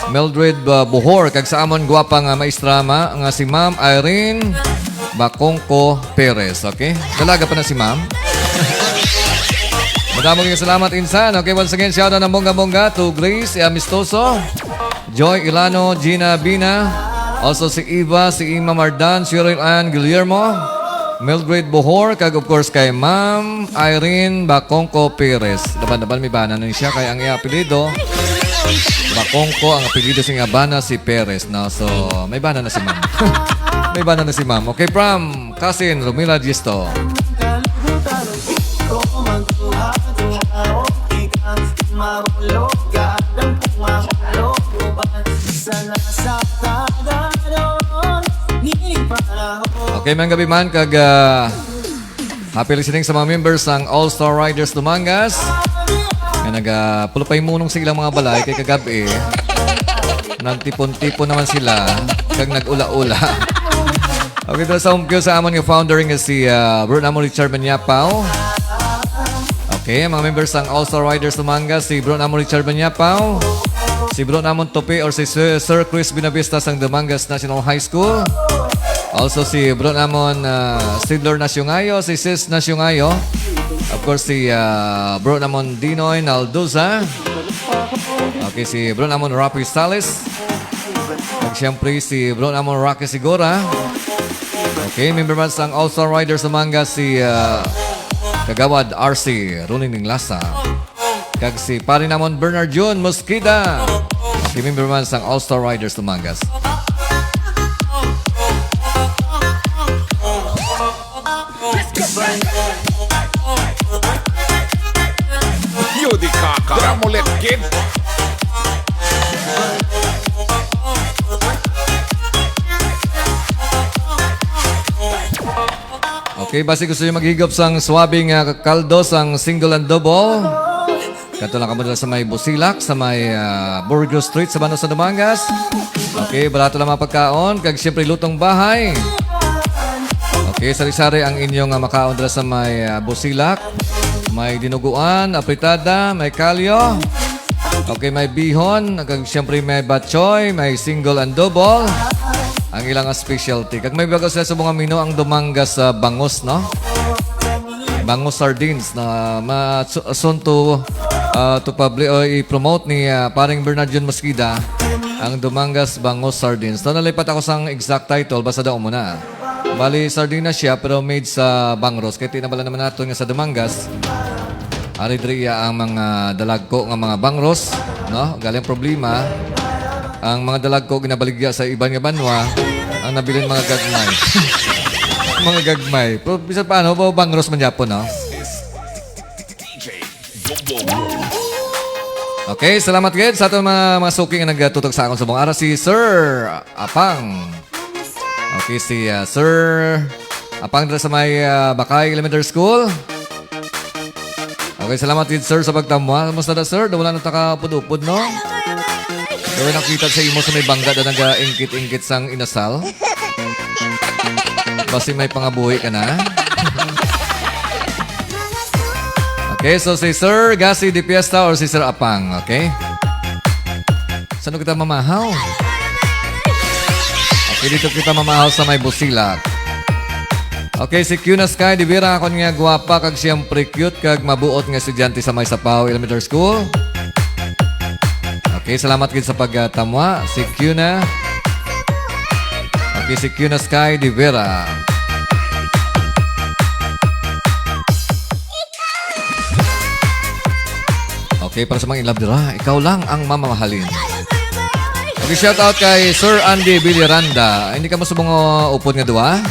Mildred Buhor, kag sa amon guwapa nga maestrama nga si Ma'am Irene Bakongko Perez. Okay? Dalaga pa na si Ma'am. Madamong yung salamat insan. Okay, once again, shout out ng bongga-bongga to Grace Amistoso, Joy Ilano, Gina Bina, also si Eva, si Ima Mardan, Cheryl Ann Guillermo, Mildred Bohor, kag of course kay Ma'am Irene Bakongko Perez. Daban-daban may bana nun siya, kaya ang apelido Bakongko, ang apelido sa nga bana si Perez. No? So, may bana na si Ma'am. May bana na si Ma'am. Okay, from cousin Romila Gisto. Okay, mga gabi man kag happy listening sa mga members ng All-Star Riders Dumangas. Nga nagpulupay munong sa ilang mga balay kay kagabi. Nagtipon-tipon naman sila kag nag-ula-ula. Okay, dito sa umpyo sa amon yung founder nga si Bro Namo Richard Banyapaw. Okay, mga members ng All-Star Riders Dumangas, si Bro Namo Richard Banyapaw, si Bro Namon Tope or si Sir Chris Binavista sang Dumangas National High School. Also si Bro Namon Sidlor Nasyungayo, si Sis Nasyungayo. Of course si Bro Namon Dinoy Nalduza. Okay, si Bro Namon Rapi Salis. At siyempre si Bro Namon Rocky Sigora. Okay, member man sang All-Star Riders Dumangas si Kagawad RC Ruling Ning Lasa. Kag si pare namon Bernard June Mosqueda. Okay, member man sang All-Star Riders Dumangas. You di kaka. Dramulet kid. Okay, basi gusto nyo maghigop sang swabing kaldo sang single and double. Kato lang kamo dala sa may Busilak, sa may Burgos Street sa Donoso Dumangas. Okay, barato lang mga pagkaon. Kag siyempre lutong bahay. Okay, sari-sari ang inyong makaon dala sa may Busilak. May dinuguan, apritada, may kalyo. Okay, may bihon. Kag siyempre may batchoy, may single and double. Ang ilang specialty. Kag may bago sila sa mga menu ang Dumangas bangus, no? Bangus sardines na soon to i-promote ni paring Bernard John Mosqueda ang Dumangas bangus sardines. So nalipat ako sang exact title basta daw muna. Bali sardinas siya pero made sa bangros. Kaya tinabala naman nato nga sa Dumangas. Aridriya ang mga dalagko nga mga bangros, no? Galing problema. Ang mga dalag ko ginabaligya sa iban nga banwa ang nabilin mga gagmay. Mga gagmay. Pero bisa paano ba bangros man Japon, no? Okay, salamat gid sa aton mga suking nga nagtutok sa akon sa buong araw si Sir Apang. Okay, si Sir Apang dito sa may Bakay Elementary School. Okay, salamat gid sir sa pagtamwa. Kamusta na sir? Wala na takapud-upod, no? Kaya nakita sa imo sa may bangga na nag-ingkit-ingkit sang inasal. Basi may pangabuhi ka na. Okay, so si Sir Gasi de Fiesta or si Sir Apang, okay? Saan kita mamahaw? Okay, dito kita mamahaw sa may Busilak. Okay, si Q na Sky, di bira ako nga guwapa, kag siyempre cute, kag mabuot nga estudyante sa may Sapaw Elementary School. Okay, salamat gid sa pagtamwa. Si Q na. Okay, si Q na Sky, di bira. Okay, para sa mga in-love dira, ikaw lang ang mamamahalin. Okay, shout out kay Sir Andy Villaranda. Hindi ka mo subong upod nga duwa?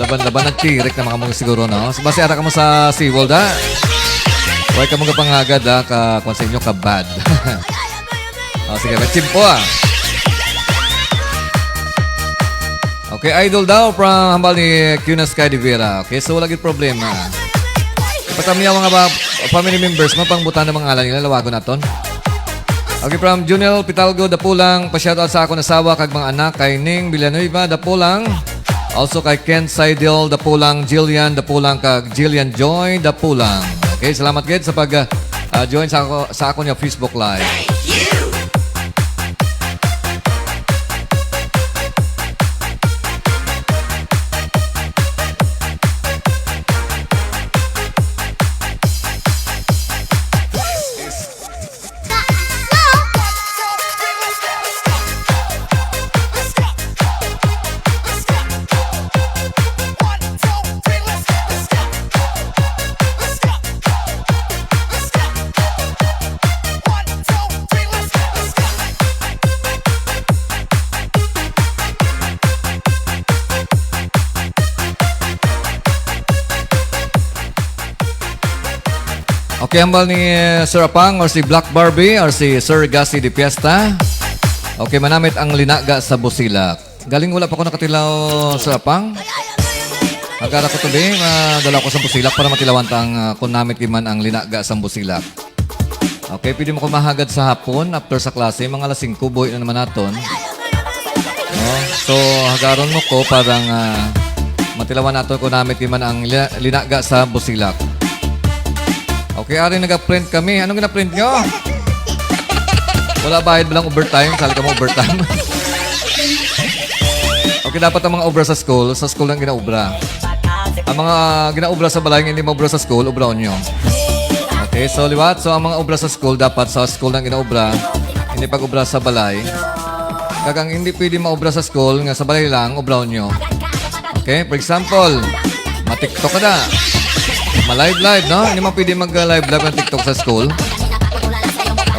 Laban-laban nagtirik na mga mga siguro, no? Basi ara ka mo sa SeaWorld, ha? Huwag ka mong kapanghagad, ha? Kung sa inyo ka bad. Sige, chimpo, ha? Okay, idol daw from hambal ni Cuna Sky de Vera. Okay, so wala gid problema. Patami ang mga family members mo, pangbutan ng mga ngalan nila, lawago naton. Okay, from Junel Pitalgo, Dapulang, pa-shoutout sa ako nasawa, kag mga anak, kay Ning Villanueva, Dapulang. Also kay Ken Seidel, Dapulang, Jillian, Dapulang, kag Jillian Joy, Dapulang. Okay, salamat gid sa pag-join sa ako niya Facebook Live. Okay, hambal ni Sir Apang or si Black Barbie or si Sir Gasi de Fiesta. Okay, manamit ang linaga sa Busilak. Galing wala pa ko nakatilaw, Sir Apang. Agara ko today, dala ko sa Busilak para matilawan tang kung namit iman ang linaga sa Busilak. Okay, pwede mo kumahagad sa hapon after sa klase. Mga alas 5, buhay na naman naton. No? So, hagaron mo ko parang matilawan nato kung namit iman ang linaga sa Busilak. Okay, ari nag-print kami. Anong gina-print nyo? Wala bayad ba lang overtime? Sali ka mo overtime. Okay, dapat ang mga obra sa school lang ginaobra. Ang mga ginaobra sa balay, hindi maobra sa school, obraon nyo. Okay, so liwat. So, ang mga obra sa school, dapat sa school lang ginaobra. Hindi pag-obra sa balay. Kagang hindi pwede maobra sa school, nga sa balay lang, obraon nyo. Okay, for example, ma-TikTok ka na. Ma-live, no? Hindi mo pwede mag-live ng TikTok sa school.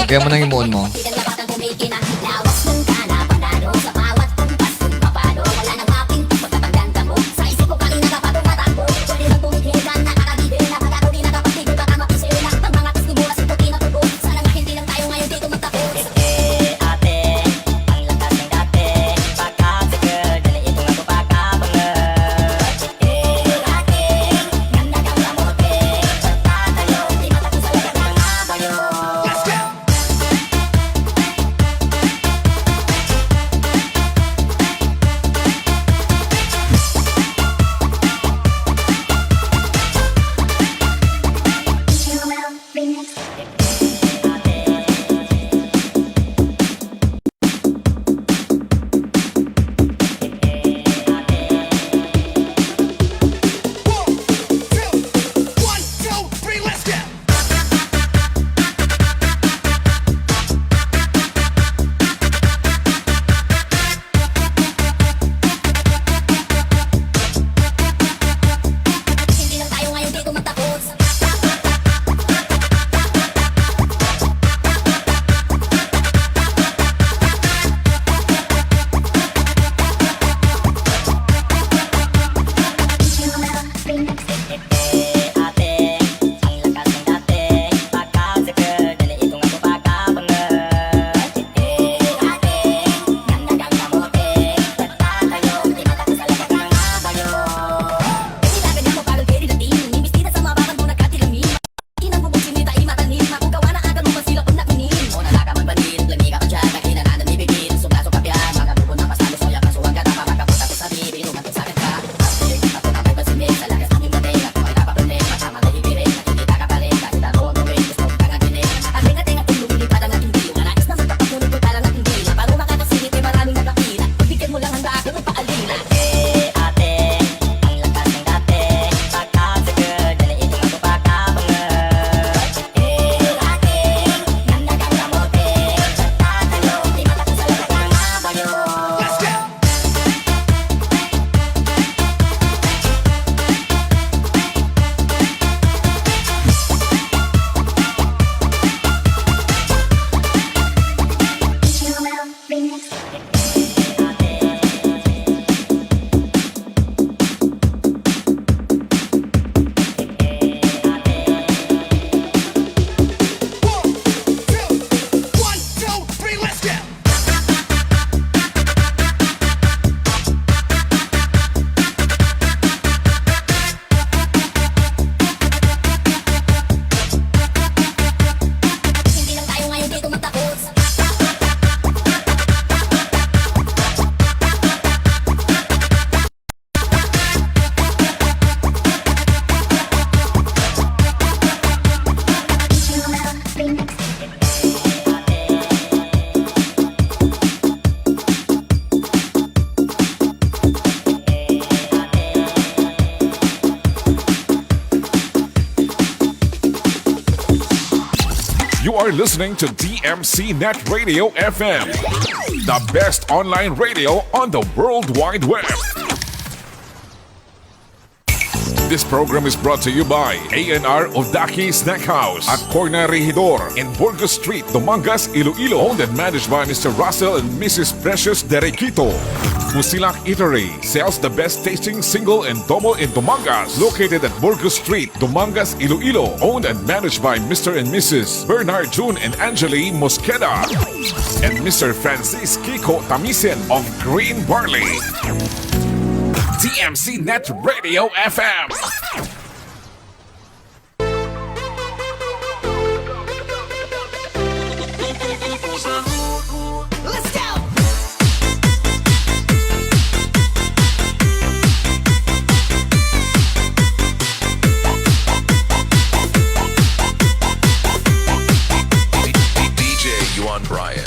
Okay, mo nang imuon mo. are listening to DMC Net Radio FM, the best online radio on the World Wide Web. This program is brought to you by A&R Odaki Snack House at Corner Regidor in Burgos Street, Dumangas, Iloilo. Owned and managed by Mr. Russell and Mrs. Precious Derequito. Musilak Eatery sells the best tasting single and double in Dumangas. Located at Burgos Street, Dumangas, Iloilo. Owned and managed by Mr. and Mrs. Bernard June and Angeli Mosqueda. And Mr. Francis Kiko Tamisen of Green Barley. DMC Net Radio FM. Let's go! DJ Yuan Brian.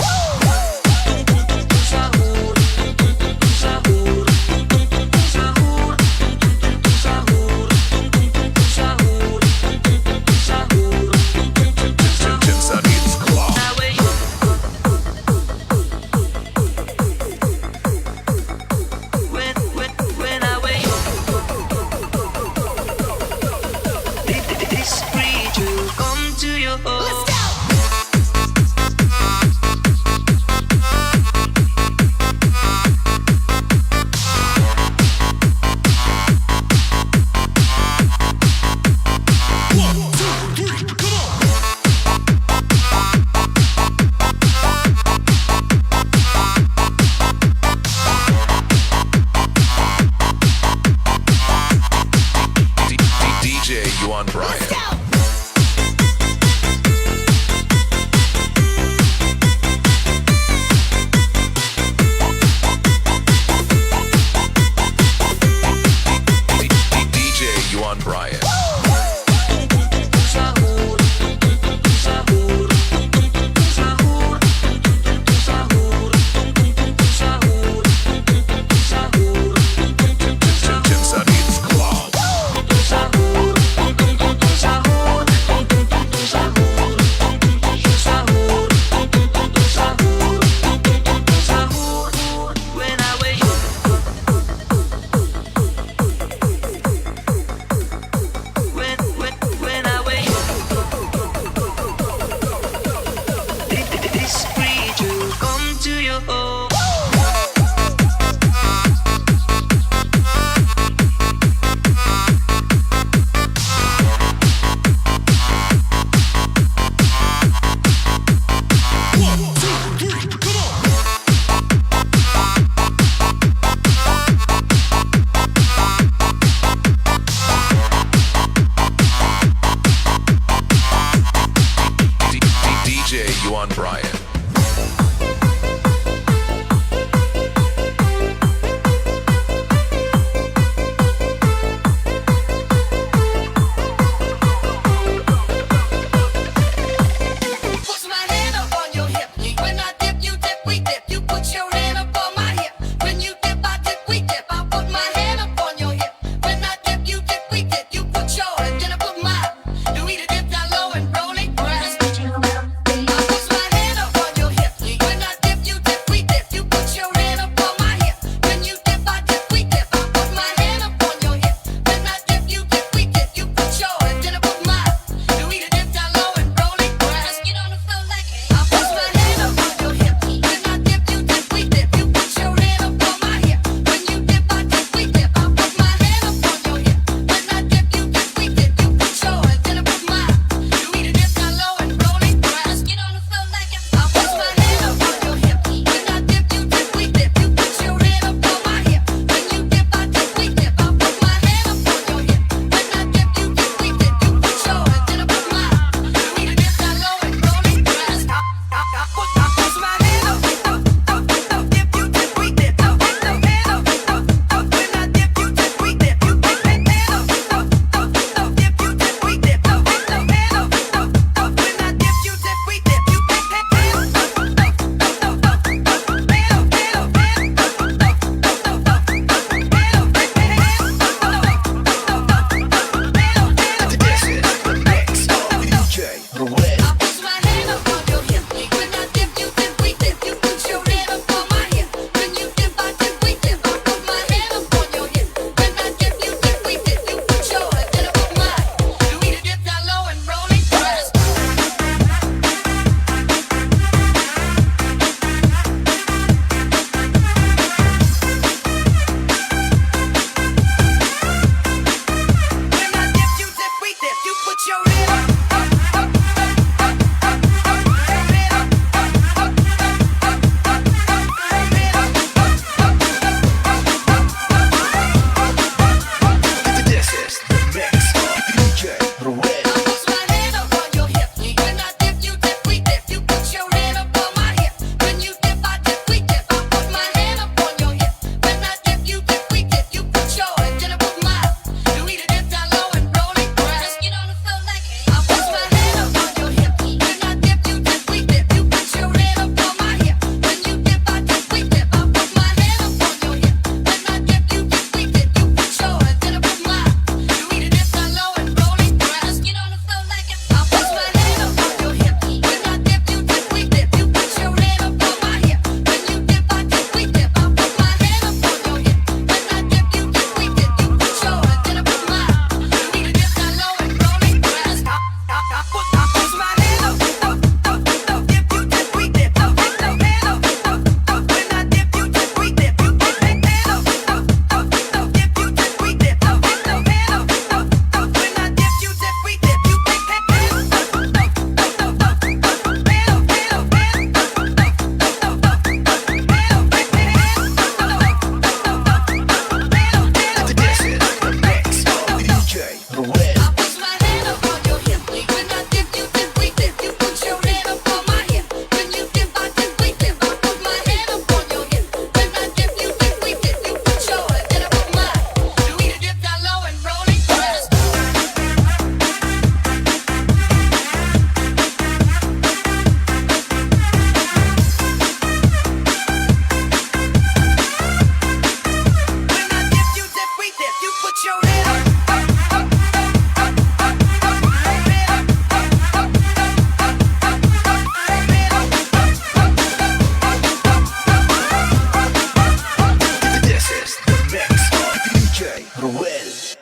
Ruel.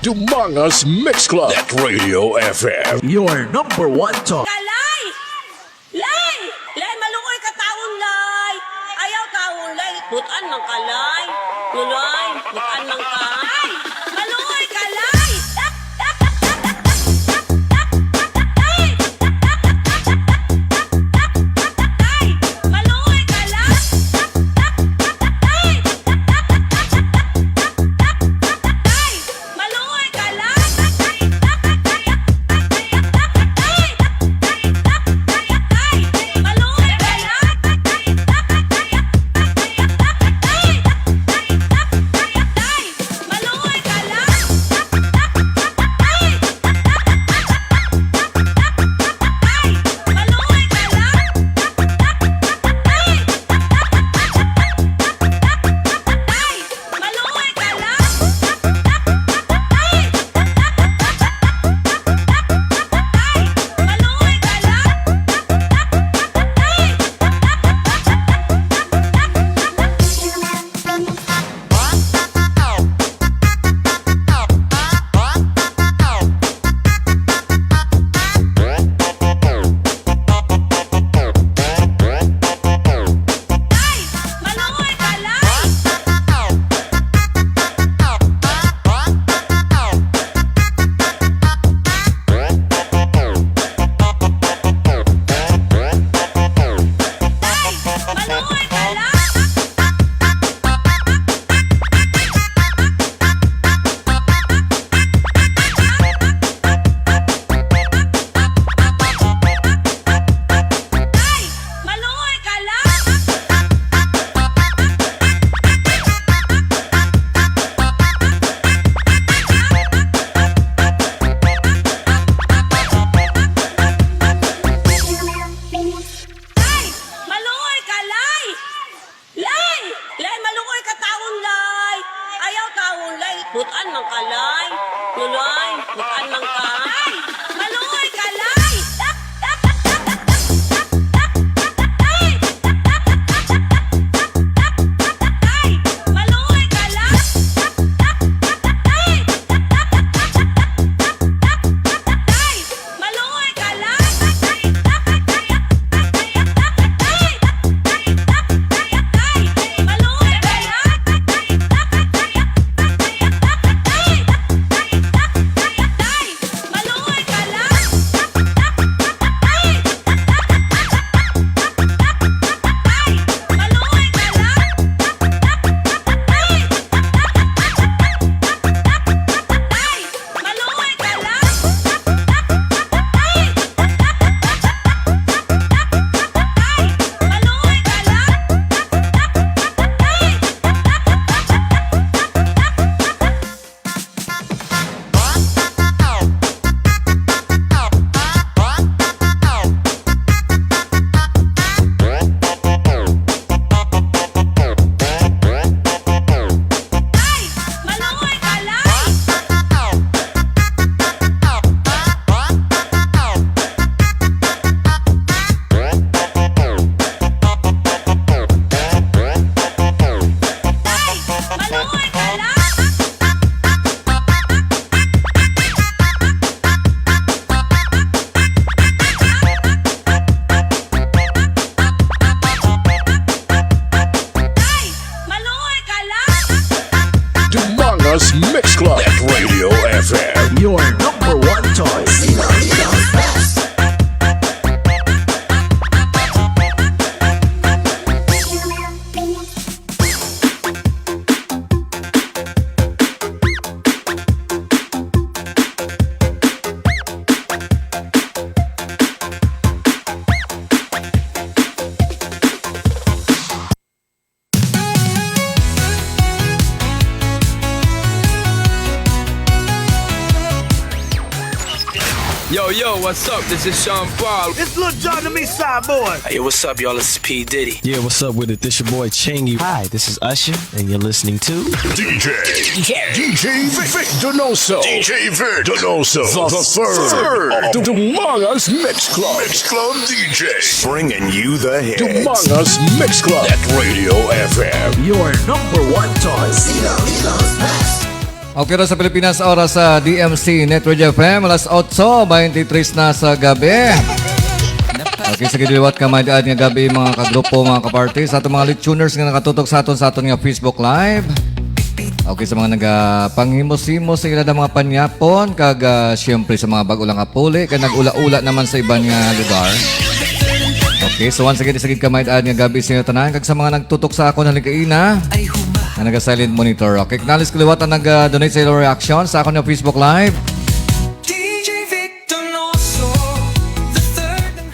Dumangas Mix Club at Radio FM. Your number one choice. Kalay! Lay! Lay, malungoy ka taon, lay! Ayaw taon, lay! Butan mang kalay! Nulay! Butan mang ka! Ay! Malungoy ka, lay! Ay! Ay! Malungoy ka, lay! Ay! Ay! Malungoy ka, lay! Butan mang kalay. Nulay, butan mang ka. Ay! Malungoy kalay! Ay! Ay! Malungoy kalay! Ay! Ay! Malungoy kalay! Dumangas Mix Club at Radio FM. Your number one choice. Yo, what's up? This is Sean Paul. It's Lil Jon to me, side boy. Hey, what's up, y'all? It's P. Diddy. Yeah, what's up with it? This your boy Chingy. Hi, this is Usher, and you're listening to DJ Vic Donoso. DJ Vic Donoso. The third of Dumanga's Mix Club. Mix Club DJs. Bringing you the hits. Dumanga's Mix Club at Radio FM. Your number one choice. Okay rin sa Pilipinas, oras sa DMC Network FM, alas 8:23 na sa gabi. Okay, sa giliwat ka may daan nga gabi mga kagrupo, mga kaparty, sa atong mga lituners nga nakatutok sa aton nga Facebook Live. Okay, sa mga nagpanghimos-himos sa ilang mga panyapon, kag siyempre sa mga bagulang kapuli, kag nag-ula-ula naman sa ibang nga lugar. Okay, so once again, isagid ka may daan nga gabi sa inyo tanan, kag sa mga nagtutok sa ako na ligaina, na nag-silent monitor. Okay, kanalis kaliwat ang nag-donate sa ilo reaction sa ako na Facebook Live.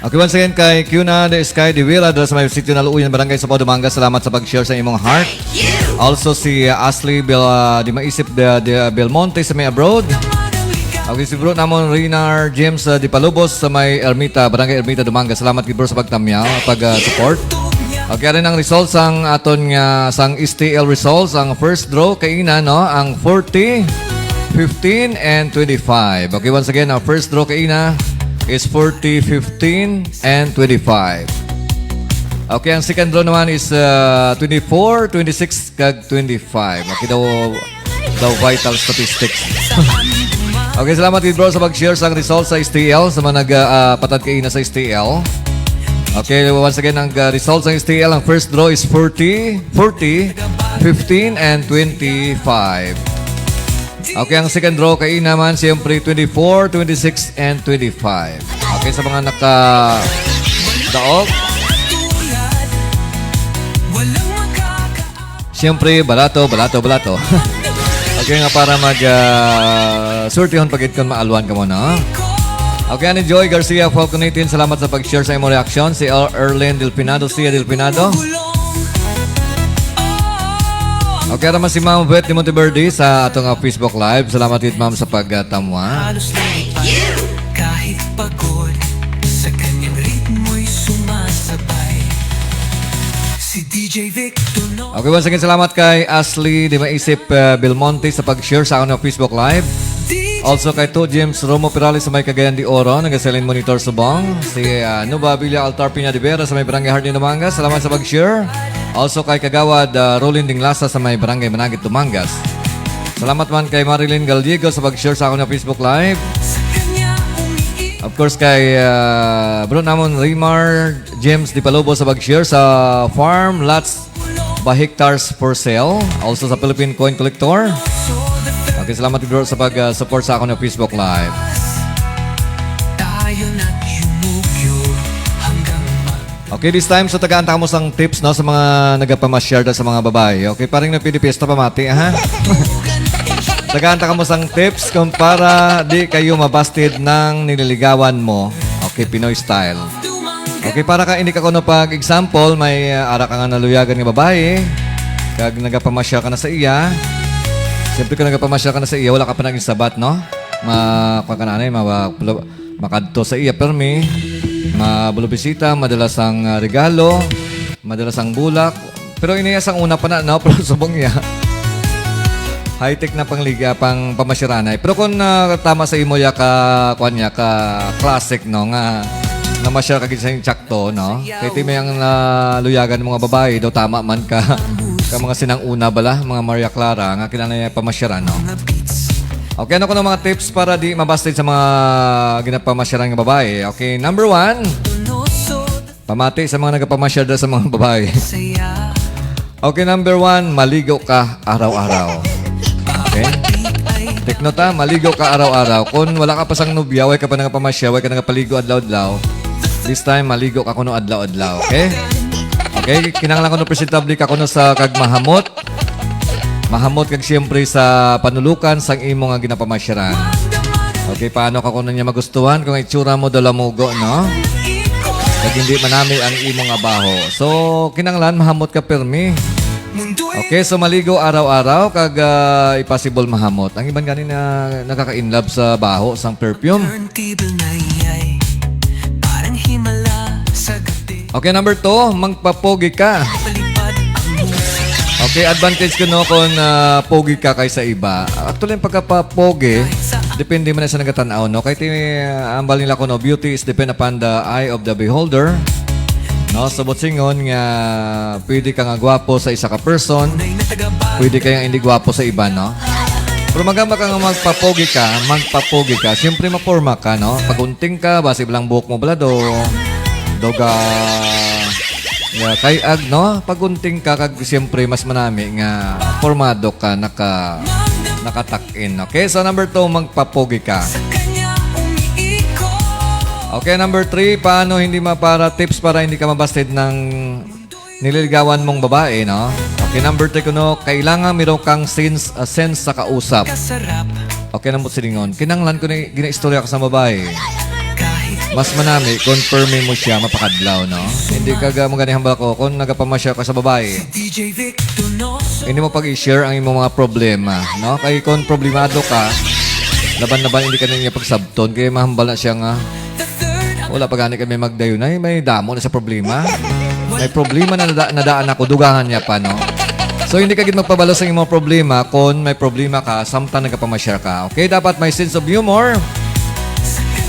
Okay, once again kay Cuna de Sky de Villa dala sa may sitio na Luuyan, Barangay Sabao, Dumanga. Salamat sa pag-share sa imong heart. Also si Ashley di maisip de Belmonte sa may abroad. Okay, si bro namon Rinar James di Palubos sa may Ermita, Barangay Ermita, Dumanga. Salamat kay bro sa pagtamyaw, pag-support. Okay, rin ang results ang aton nga sang STL results. Ang first draw kay ina no, ang 40, 15 and 25. Okay, once again, ang first draw kay ina is 40, 15 and 25. Okay, ang second draw naman is 24, 26 kag 25. Okay daw vital statistics. Okay, salamat din bro sa pag-share sa results sa STL sa mga nagpatad kay ina sa STL. Okay, once again, ang results ng STL, ang first draw is 40, 15, and 25. Okay, ang second draw kay naman, siyempre 24, 26, and 25. Okay, sa mga naka-daog, siyempre, balato. Okay, nga para mag-surtihon pagit kung maalwan ka mo, no? Okay, Joy Garcia Falconatin, salamat sa pag-share sa imong reaction. Si Erlen Delpinado, Sia Delpinado. Okay, naman si Ma'am Vet de Monteverde sa atong Facebook Live. Salamat din, Ma'am, sa pagtamwa. Kahit pagod, sa kanyang ritmo'y sumasabay. Si DJ Vic Donoso. Okay, once again, salamat kay Ashley di maisip Belmonte sa pag-share sa atong Facebook Live. Also kay To James Romo Pirali sa may Cagayan de Oro, nag-selling monitor subong. Si Nuba Villa Altar Pina de Vera sa may Barangay Hardin, Dumanga. Salamat sa pag-share. Also kay Kagawad Rolling Dinglasa sa may Barangay Managit, Dumangas. Salamat man kay Marilyn Gallego sa pag-share sa akong Facebook Live. Of course kay bro namon Rimar James Di Palobo sa pag-share sa farm lots by hectares for sale. Also sa Philippine Coin Collector. Okay, salamat bro sa pag-support sa akong Facebook Live. Okay, this time so tagaan mo sang tips no sa mga nagapama-share sa mga babae. Okay, parang na pinipista pamati ha. Tagaan mo sang tips kung para di kayo mabasted ng nililigawan mo. Okay, Pinoy style. Okay, para ka hindi ka kuno pag example, may ara ka nga naluyagan ng babae, kag nagapama-share ka na sa iya. Siyempre kung nagapamasyal ka na sa iya, wala ka pa naging sabat, no? Makadto sa iya, permi, mabulubisita, madalas ang regalo, madalas ang bulak. Pero iniyas ang una pa na, no? Pero subong niya. High-tech na pangliga, pang pamasyaranay. Pero kung tama sa imo ya ka classic, no? Nga, namasyal ka sa yung tsakto, no? Kaya may ang luyagan ng mga babae, daw tama man ka. Mga sinang-una bala, mga Maria Clara, nga kinanay pamasyaran, no? Okay, ano ko ng mga tips para di mabasted sa mga ginapamasyaran ng babae? Okay, number 1, pamati sa mga nagpamasyar sa mga babae. Okay, number 1, maligo ka araw-araw. Okay? Take note, maligo ka araw-araw. Kung wala ka pa sang nubya, way ka pa nagpamasyar, way ka nagpaligo adlaw-adlaw, this time, maligo ka kuno adlaw-adlaw. Okay? Okay, kinanglan ko no presentable ka kuno sa kag mahamot. Mahamot kag siyempre sa panulukan sang imo nga ginapamasyaran. Okay, paano ka kuno niya magustuhan kung itsura mo dalamugo, no? Kag hindi manami ang imo nga baho. So, kinanglan mahamot ka permi. Okay, so maligo araw-araw kag impossible mahamot. Ang iban ganin na nakaka-inlove sa baho, sang perfume. Okay, number 2, magpapogi ka. Okay, advantage ko no kung pogi ka kaysa iba. Actually, yung pagkapapogi, depende man na sa nagatanaw, no? Kahit ambal nila ko, no, beauty is depend upon the eye of the beholder. No, sabot singon nga pwede ka nga gwapo sa isa ka person, pwede ka nga hindi gwapo sa iba, no? Pero magamba ka nga magpapogi ka, siyempre maporma ka, no? Pagunting ka, basi bilang buhok mo blado, doga, kayag, no? Pagunting ka, kag siyempre mas manami nga formado ka, nakatakin, okay? So number 2, magpapogi ka. Okay, number 3, paano hindi tips para hindi ka mabasted ng nililigawan mong babae, no? Okay, number 3 kuno, kailangan meron kang sense sa kausap. Okay, number 4, kinanglan ko na gina-istorya ka sa babae. Mas manami, confirm mo siya mapakadlaw, no? Hindi ka maganihang ba ko kung nagapamasya ka sa babae. Hindi mo pag-i-share ang imong mga problema, no? Kaya kung problemado ka, laban-laban hindi ka na niya pagsabton, kaya mahambal na siya nga. Wala pa gani kami magdayon ay may damo na sa problema. May problema na nadaan ako, dugangan niya pa, no? So, hindi ka magpabalo sa imong problema kung may problema ka, samtang nagpapamasyar ka. Okay, dapat may sense of humor.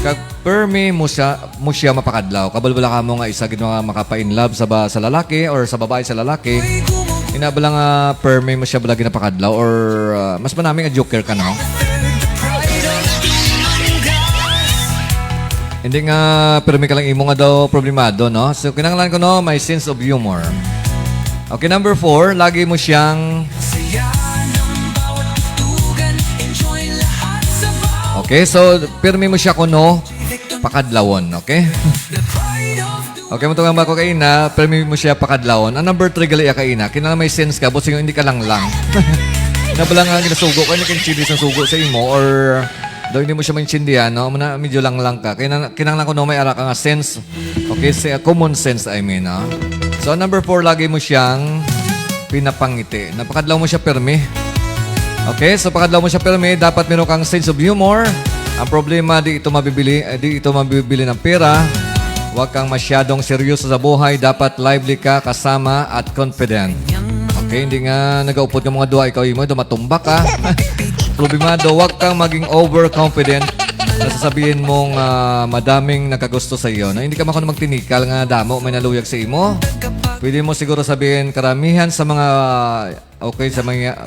Kag permi mo siya mapakadlaw. Kabalbala ka mo nga isa ginawa makapa-in-love sa lalaki or sa babae sa lalaki. Inabala nga permi mo siya balagi napakadlaw or mas manaming a joker ka, no? Hindi nga, pero may ka lang imo nga daw problemado, no? So, kinanglan ko, no, may sense of humor. Okay, number 4, lagi mo siyang... Okay, so, pirmi mo siya kuno, pakadlawon, okay? Okay, matungang ba ko kaina, pirmi mo siya pakadlawon. Ang number 3, gali kaina, kinanglan may sense ka, but hindi ka lang. Nabalang nga ginasugo, kaya nakinchidis ng sugo sa imo, or... Daw hindi mo siya maintindihan, no? Medyo lang ka. Kinanglan ko, no, may ara ka nga sense. Okay, common sense, I mean, no? So, number 4, lagi mo siyang pinapangiti. Napakadlaw mo siya permi. Okay, so pakadlaw mo siya permi, dapat meron kang sense of humor. Ang problema, di ito mabibili ng pera. Huwag kang masyadong seryoso sa buhay. Dapat lively ka, kasama, at confident. Okay, hindi nga nag-aupod ng mga dua, ikaw mo, matumba ka. Problemado, huwag kang maging overconfident na sasabihin mong madaming nakagusto sa iyo. Na hindi ka makuno magtinikal nga damo, may naluyag sa imo. Pwede mo siguro sabihin karamihan sa mga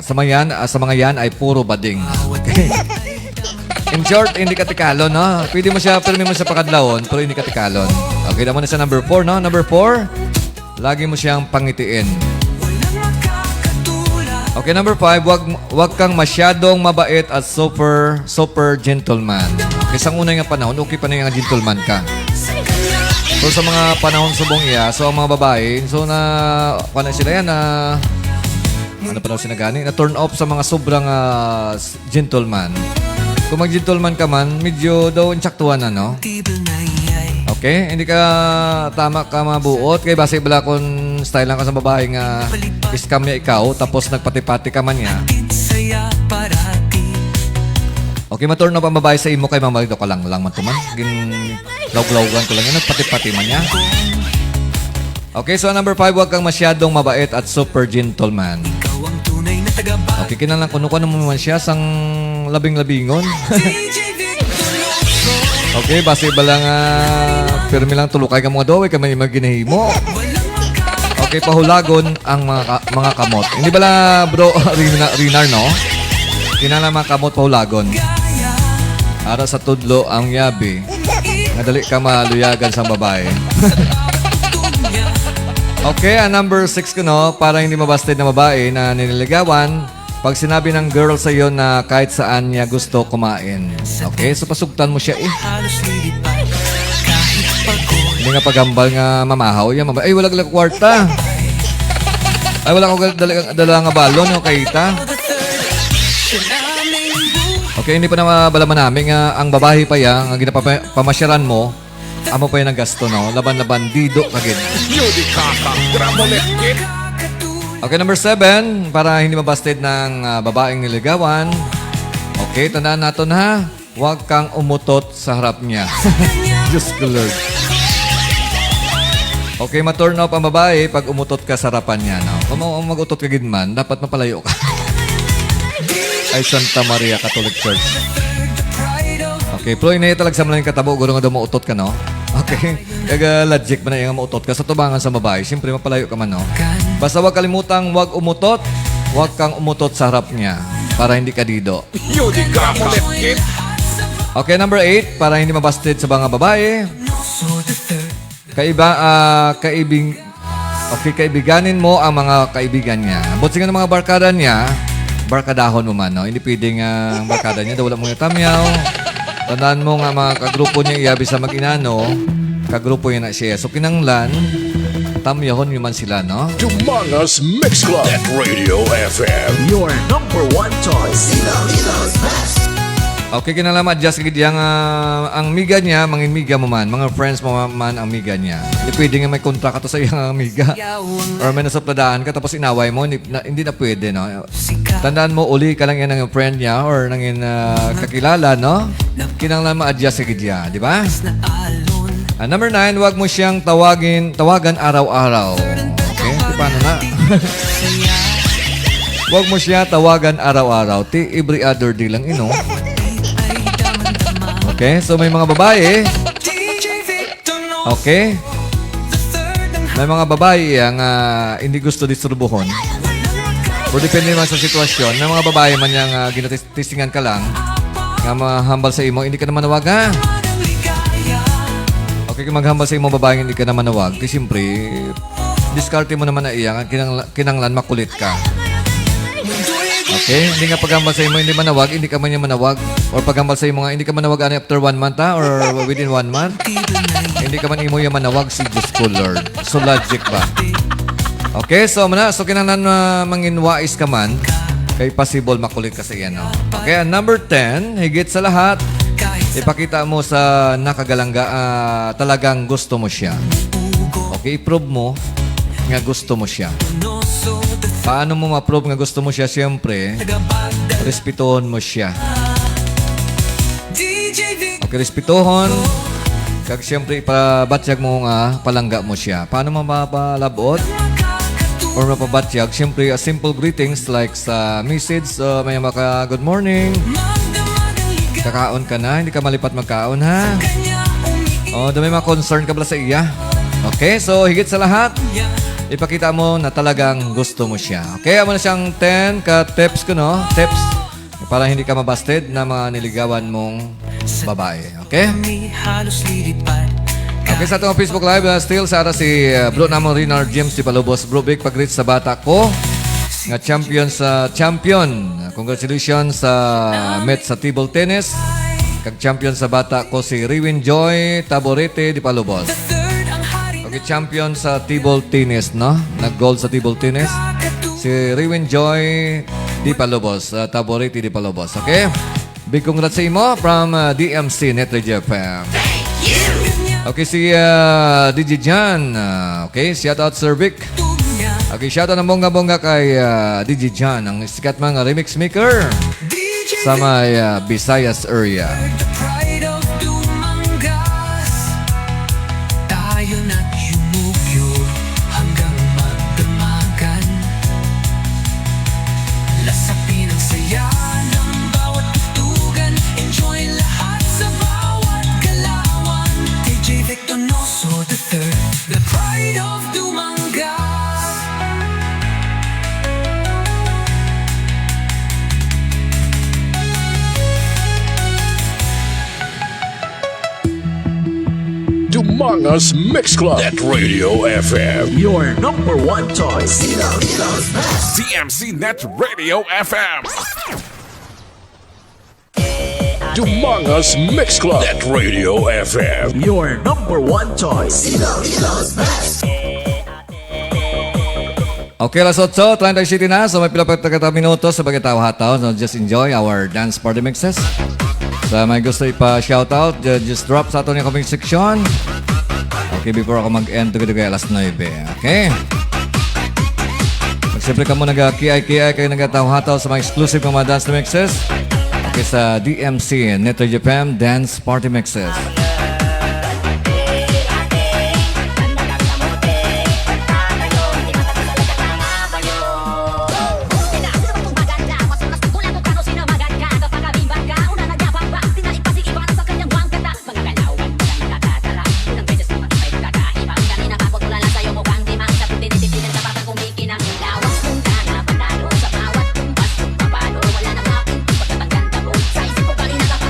sa mga yan ay puro bading. Okay. In short, hindi ka tikalon, no? Pwede mo siya, pero mo siya pakadlawon, pero hindi ka tikalon. Okay, naman na sa number 4, no? Number 4, lagi mo siyang pangitiin. Okay, number 5, wag kang masyadong mabait at super gentleman. Isang unay nga panahon, okay pa na yung gentleman ka. So sa mga panahon subong iya, so ang mga babae, so ano sila yan, ano pa daw sinagani, na turn off sa mga sobrang gentleman. Kung mag-gentleman ka man, medyo daw insaktuhan na, no? Okay? Hindi ka tama ka mabuot. Kaya base bala kung style lang ka sa babae nga iskam niya ikaw, tapos nagpati-pati ka man niya. Okay, maturn na pa babae sa imo kay mamalito ka lang man tuman. Lawg-lawgan ko lang yan, nagpati-pati man niya. Okay, so number 5, huwag kang masyadong mabait at super gentleman. Okay, kinalang kuno mo naman siya sang labing-labingon. Okay, base ba lang pirmi lang tulukay ka mga daway ka may maginahimo. Okay, pahulagon ang mga kamot. Hindi bala bro Rinar, no? Kinala mga kamot pahulagon. Ara sa tudlo ang yabi. Nadali ka maluyagan sa babae. Okay, number 6 ko, no? Para hindi mabasted na babae na nililigawan, pag sinabi ng girl sa iyo na kahit saan niya gusto kumain. Okay, so pasugtan mo siya eh. Hindi nga pagambal nga mamahaw yan. Ay, wala ka kwarta. Ay, wala ko dala nga balon. Okay, ta. Okay, hindi pa na balaman namin nga ang babae pa yan, ang ginapamasyaran mo, amo pa yan ang gasto, no? Laban-laban, dido kagin. Okay, number 7, para hindi mabasted ng babaeng niligawan. Okay, tandaan natin ha. Huwag kang umutot sa harap niya. Diyos ko Lord. Okay, ma-turn off ang babae pag umutot ka sa harapan niya. No? Kung mag-utot ka gidman, dapat mapalayo ka. Ay, Santa Maria Catholic Church. Okay, pero inaya talaga sa malang katabo, guro nga daw mautot ka, no? Okay, kaya logic ba na yung mautot ka sa tubangan sa babae? Siyempre, mapalayo ka man, no? Basta huwag kalimutang huwag umutot, huwag kang umutot sa harap niya para hindi ka dido. Okay, number 8, para hindi mabasted sa mga babae. Kaibiganin mo ang mga kaibigan niya. Buti nga ng mga barkada niya, barkadahon mo man, no? Hindi pwedeng barkada niya, wala mong itamyaw. Tandaan mo nga mga kagrupo niya, iabi sa mag-inano, kagrupo niya na siya. So, kinanglan, tamyahon yun man sila, no? Dumangas Mix Club at Radio FM. Your number one choice. Okay, kinalaman, adjust kagid yang ang miga niya, mangin miga mo man, mga friends mo man ang miga niya. Hindi pwede nga may kontraka to sa iyang miga. Or may nasapladaan ka, tapos inaway mo, hindi na pwede, no? Tandaan mo, uli ka lang yan ng friend niya or ng kakilala, no? Kinalaman, adjust kagid yan, di ba? Number 9, wag mo siyang tawagan araw-araw. Okay, paano na? Wag mo siya tawagan araw-araw. Every other day lang, Okay, so may mga babae. Okay. May mga babae ang hindi gusto disturbuhon. Pero depende naman sa sitwasyon. May mga babae man yung ginatisingan ka lang, nga mahambal sa imo, hindi ka naman nawag, ha? Okay, kung maghambal sa imo babae, hindi ka naman nawag, di siyempre, diskarte mo naman na iya, kinanglan makulit ka. Okay, hindi nga paghambal sa imo, hindi manawag, hindi ka man niya manawag. Or paghambal sa imo nga, hindi ka manawag after 1 month, ha? Or within 1 month. Hindi ka man imo yung manawag, si Diyos ko, Lord. So, logic ba? Okay, so kinanglan manginwais ka man, kay possible makulit ka sa iyan, no? Okay, and number 10, higit sa lahat, ipakita mo sa nakagalangga, talagang gusto mo siya. Okay, i-prove mo nga gusto mo siya. Paano mo ma-prove nga gusto mo siya? Siyempre, respetuhon mo siya. Okay, respetuhon. Kag siyempre, ipabatyag mo nga, palangga mo siya. Paano mo mapalabot? Or mapabatyag? Siyempre, a simple greetings like sa message, may maka good morning. Kakaon ka na, hindi ka malipat magkaon, ha? Dami mga concern ka pala sa iya. Okay, so higit sa lahat, ipakita mo na talagang gusto mo siya. Okay, amo na siyang 10 ka-tips ko, no? Tips para hindi ka mabasted na mga niligawan mong babae. Okay? Okay, sa itong Facebook Live, still sa si Bro namon Rinard James di Palubos. Bro, big pag-reach sa bata ko. Nga champion. Congratulations sa met sa table tennis. Kag-champion sa bata ko si Riwin Joy Taborete di Palubos. Okay, champion sa table tennis, no? Nag-gold sa table tennis. Si Riwin Joy di Palubos. Taborete di Palubos. Okay? Big congrats sa imo from DMC Net Radio FM. Okay, si DJ Jan. Okay, shout out Sir Vic. Okay, shout out ng bongga-bongga kay DJ Jan, ang sikat mga remix maker sa may Visayas area. The pride of Dumangas. Dumangas Mix Club at Radio FM. Your number one choice. DMC Net Radio FM. Dumangas Mix Club at Radio FM. Your number one choice. Okay, alas 8, 37 na. So may pila pa minutos sa pagkatawa hataw. So just enjoy our dance party mixes. So may gusto ipa-shoutout, just drop sa ato yung comment section. Okay, before ako mag-end, tugay alas 9. Okay? Siyempre ka mo nag-kiay-kiay kayo nag-hataw-hataw sa mga exclusive mga dance mixes. Okay, sa DMC, Neto Japan Dance Party Mixes. Sa isip ko kanina kapag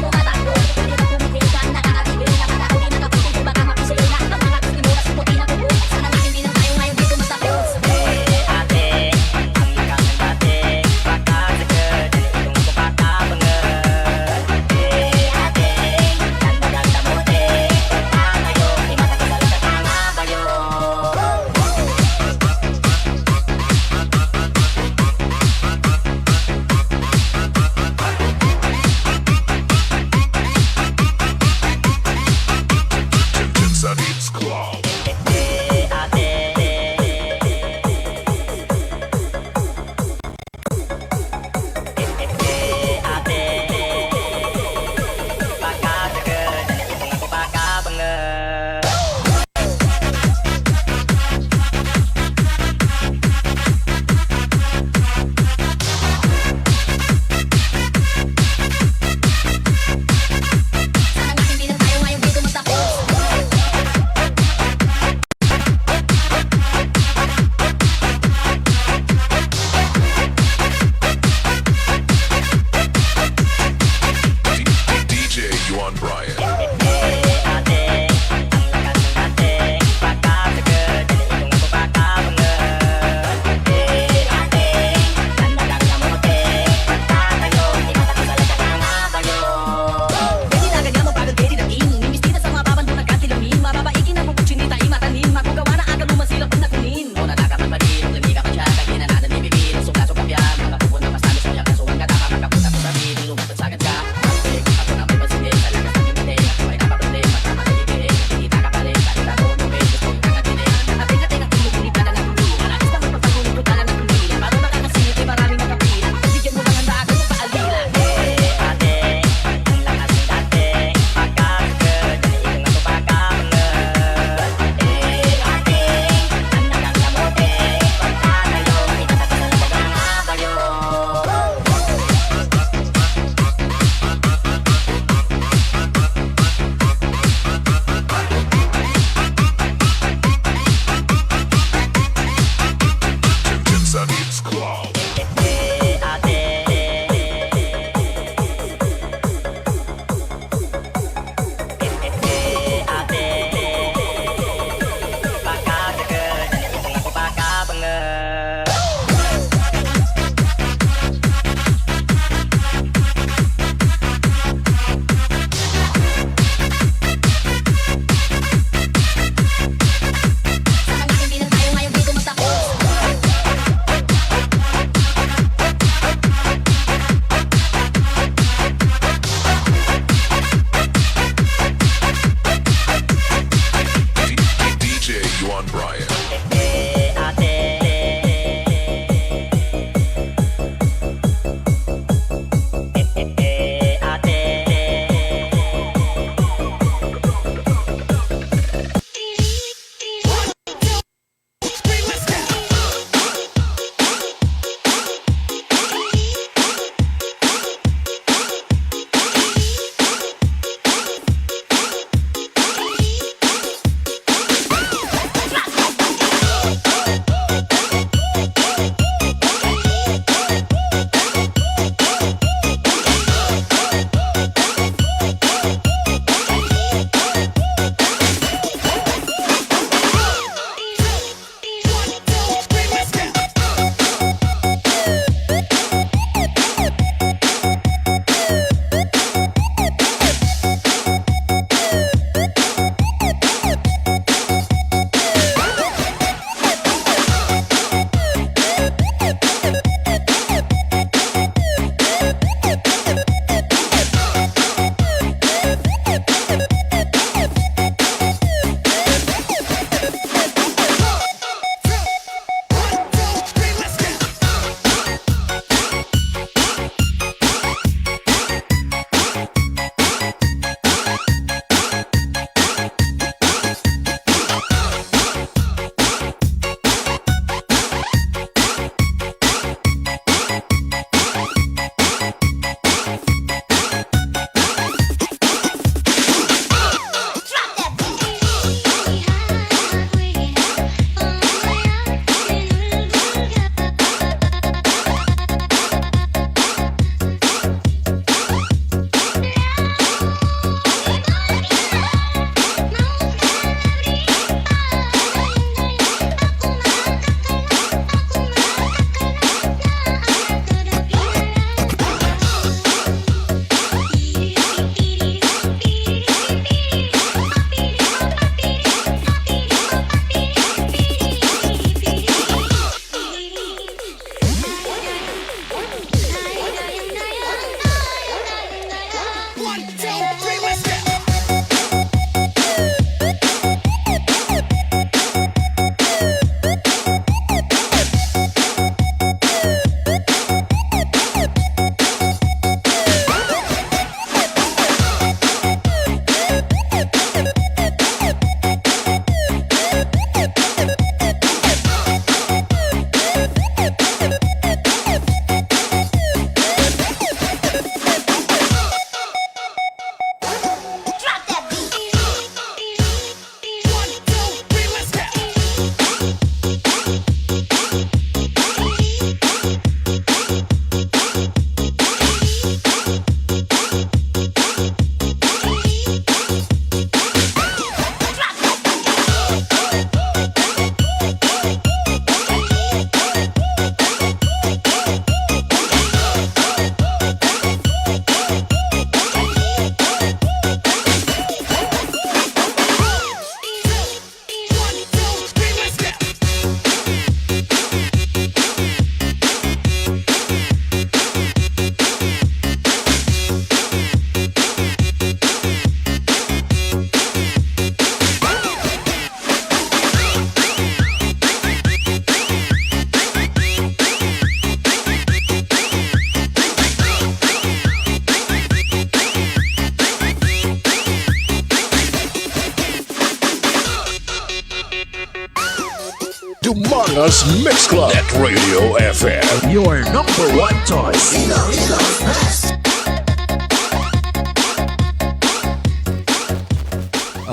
Dumanga's Mix Club at Radio FM. Your number one choice.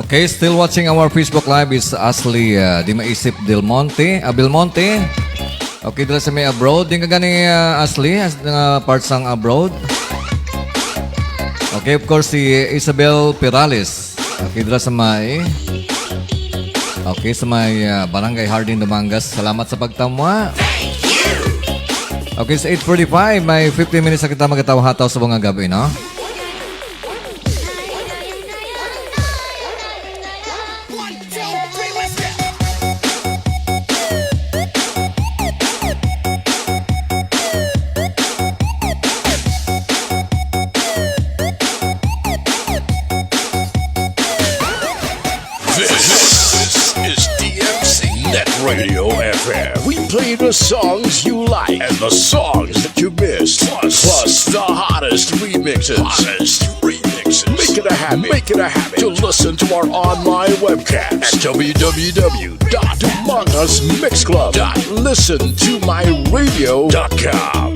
Okay, still watching our Facebook Live is Ashley Di Maisip Belmonte. Okay, dala sa may abroad. Din ka gani Ashley, parts ng abroad. Okay, of course, si Isabel Perales. Okay, dala sa may... Okay, sa may Barangay Hardin, Dumangas. Salamat sa pagtamwa. Okay, sa 8:45, may 15 minutes na kita magkatawa-hataw sa mga gabi, no? This is DMC Net Radio FM. We play the songs you like and the songs that you missed. Plus the hottest remixes. Make it a habit to listen to our online webcast at www.dumangasmixclub.listentomyradio.com.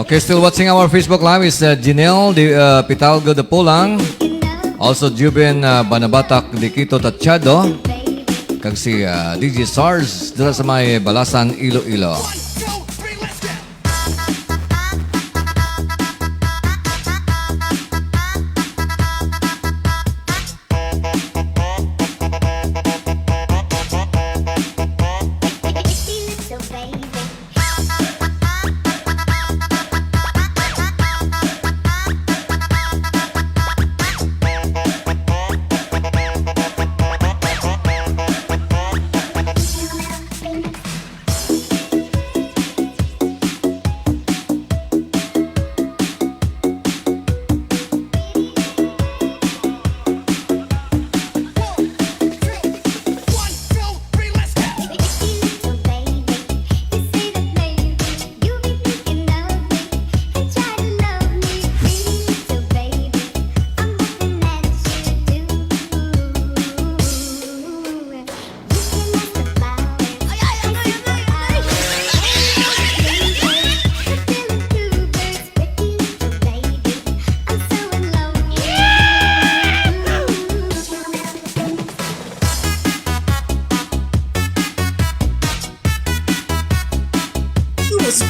Okay, still watching our Facebook Live is Janelle Pitalgo de Pulang. Also, Juben Banabatak de Quito Tachado. Kag si DJ SARS dala sa may Balasan, Iloilo.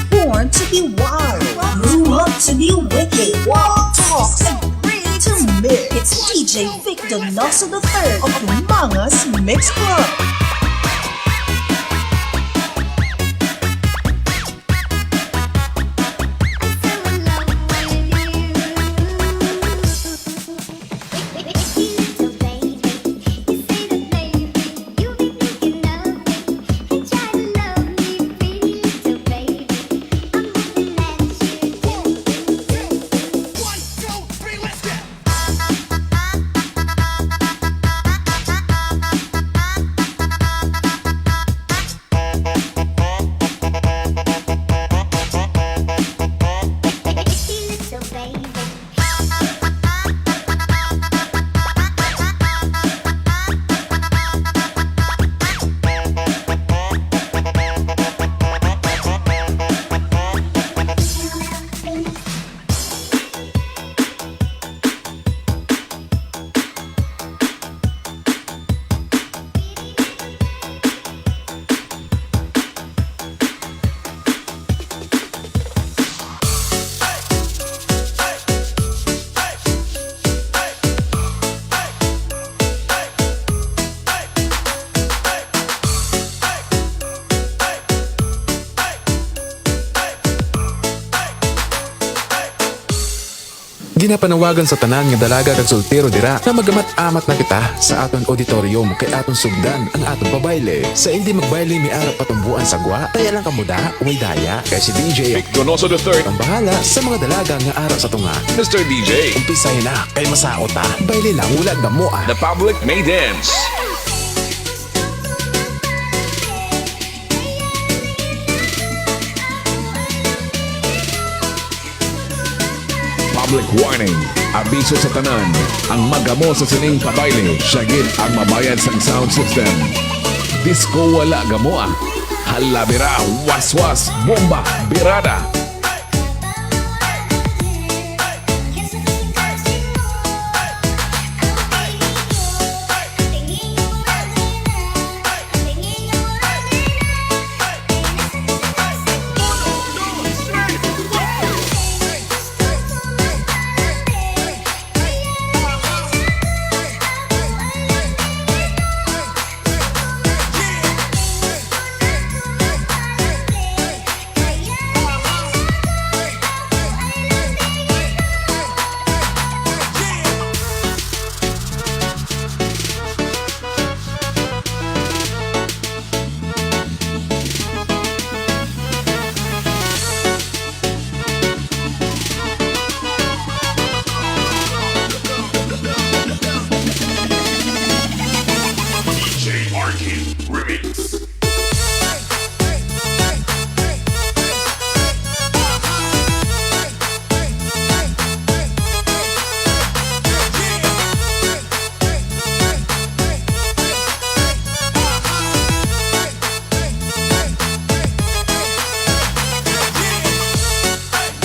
Born to be wild, grew up to be wicked. Walk, talk, agree to mix. It's DJ Vic Donoso the Third of Dumanga's Mix Club. Ginapanawagan sa tanan nga dalaga kag soltero dira na magamat-amat na kita sa aton auditorium kay aton sugdan ang aton pabayle. Sa hindi magbayle mi arap patumbuan sa gwa, taya lang kamuda, way daya kay si DJ Donoso the third. ang bahala sa mga dalaga nga araw sa tunga. Mr. DJ. Umpisay na kay masao ta. Bayle lang ulag na mo ah. The public may dance. Public warning. Abiso sa tanan. Ang magamo sa sining pabayle, syagit ang mabayad sang sound system. Disco wala gamoa. Hala bira, waswas, bomba, birada. REMIX.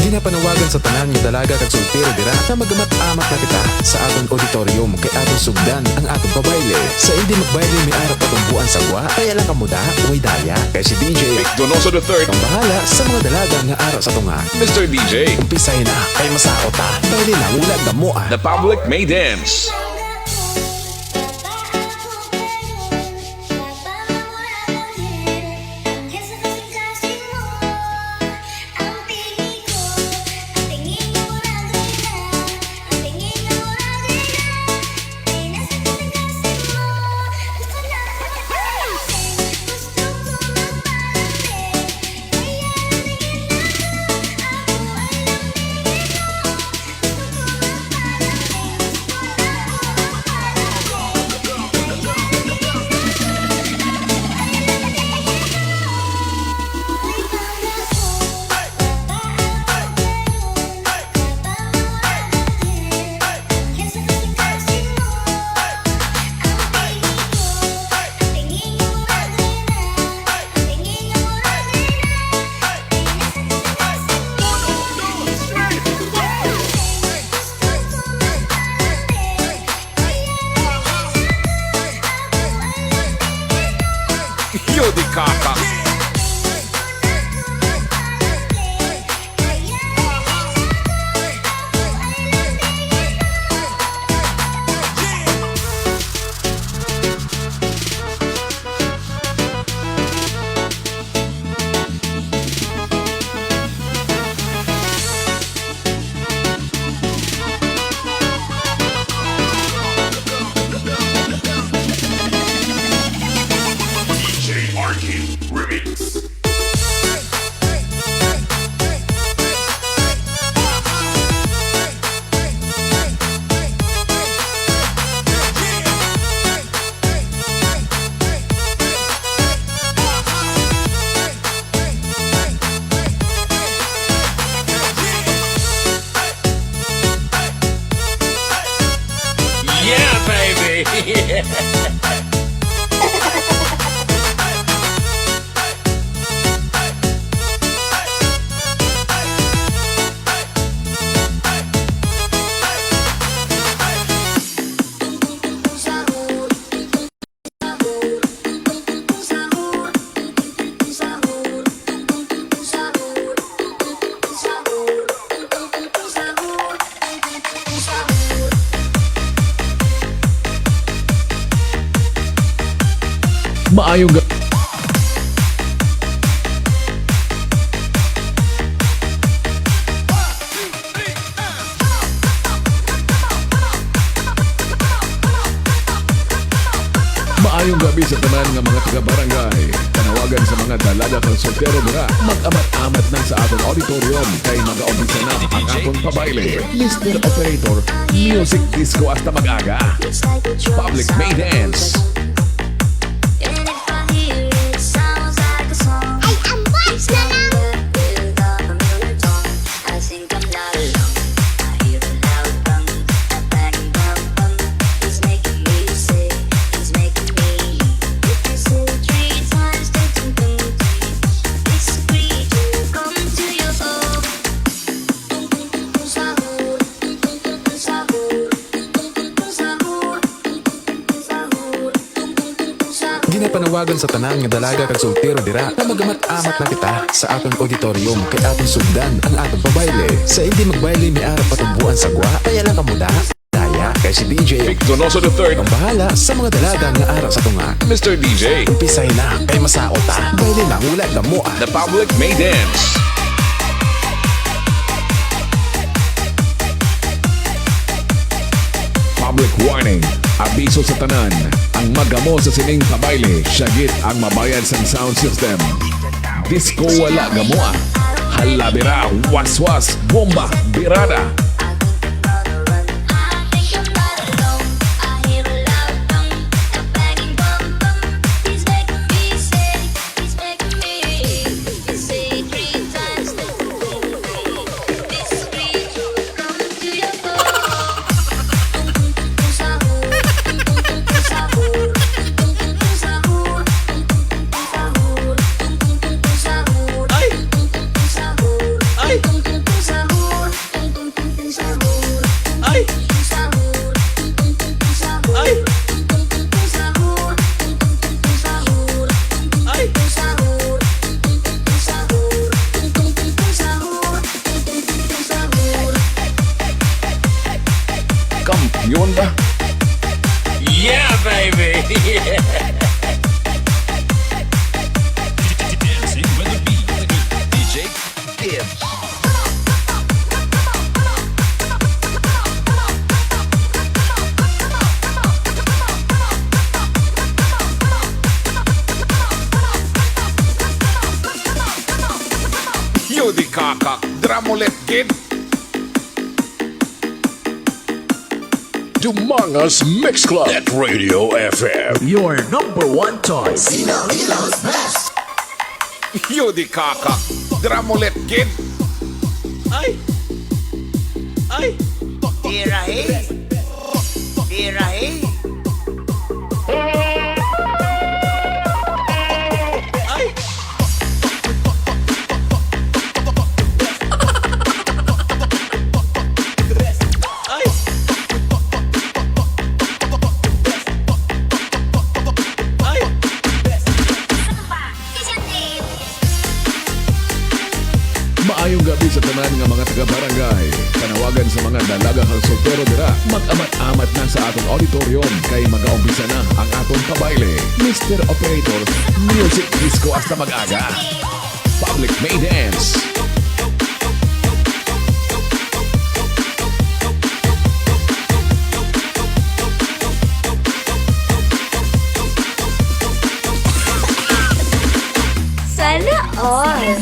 Ginapanawagan sa tanan nga dalaga kag soltero dira na magamat-amat na kita sa aton auditorium kay aton sugdan ang aton pabayle. Sa hindi magbayle mi arap patumbuan sa gwa, kaya lang kamuda, way daya kay si DJ Donoso the third. ang bahala sa mga dalaga nga araw sa tunga. Mr. DJ. Umpisay na kay masao ta. Bayle lang ulag na mo ah. The public may dance. Yo di kaka. REMIX. Yeah, baby. Maayong gabi sa tanan nga mga taga-barangay. Panawagan sa mga dalaga kang soltero dira. Mag-amat-amat na sa atong auditorium kay mag-aumpisa na ang atong pabayle. Mr. Operator, music disco hasta mag-aga. Public May Dance. Ay, ang vibes na lang. Ginapanawagan sa tanan nga dalaga kag soltero dira na magamat-amat na kita sa atong auditorium kay atong sugdan ang atong pabayle. Sa hindi magbayle may arap patumbuan sa gwa, kaya lang kamuda. Daya kay si DJ Donoso the third. ang bahala sa mga dalaga nga ara sa tunga. Mr. DJ. Umpisay na kay masaot ta. Bayle na ulat na mo ah. The Public May Dance. Public warning. Abiso sa tanan. Ang magamo sa sining pabayle, syagit ang mabayad sa sound system. Disco wala gamoa. Halabira, waswas, bomba, birada. Kampiyon ba? Yeah, baby. Dancing with the beat. DJ Gibbs. You the kakak, dramulet kid. Dumangas Mix Club at Radio FM. Your number one choice. You the kakak, dramulet kid. Ay! Ay! Tirahe! Tirahe! Ay! Ay! Ay! Maayong gabi sa tanan nga mga taga-barangay. Panawagan sa mga dalaga kang soltero dira. Mag-amat-amat na sa atong auditorium kay mag-aumpisa na ang atong pabayle. Mr. Operator, music disco hasta mag-aga. Public May Dance. Sana all.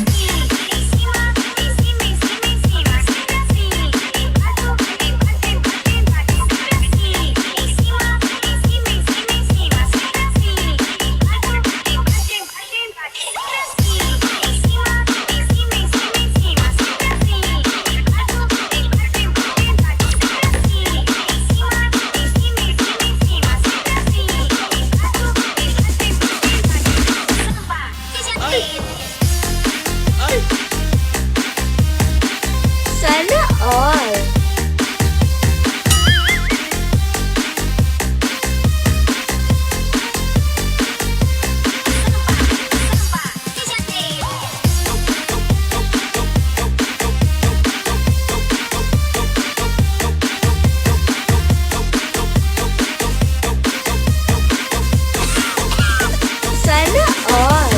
Sana all. Sana all.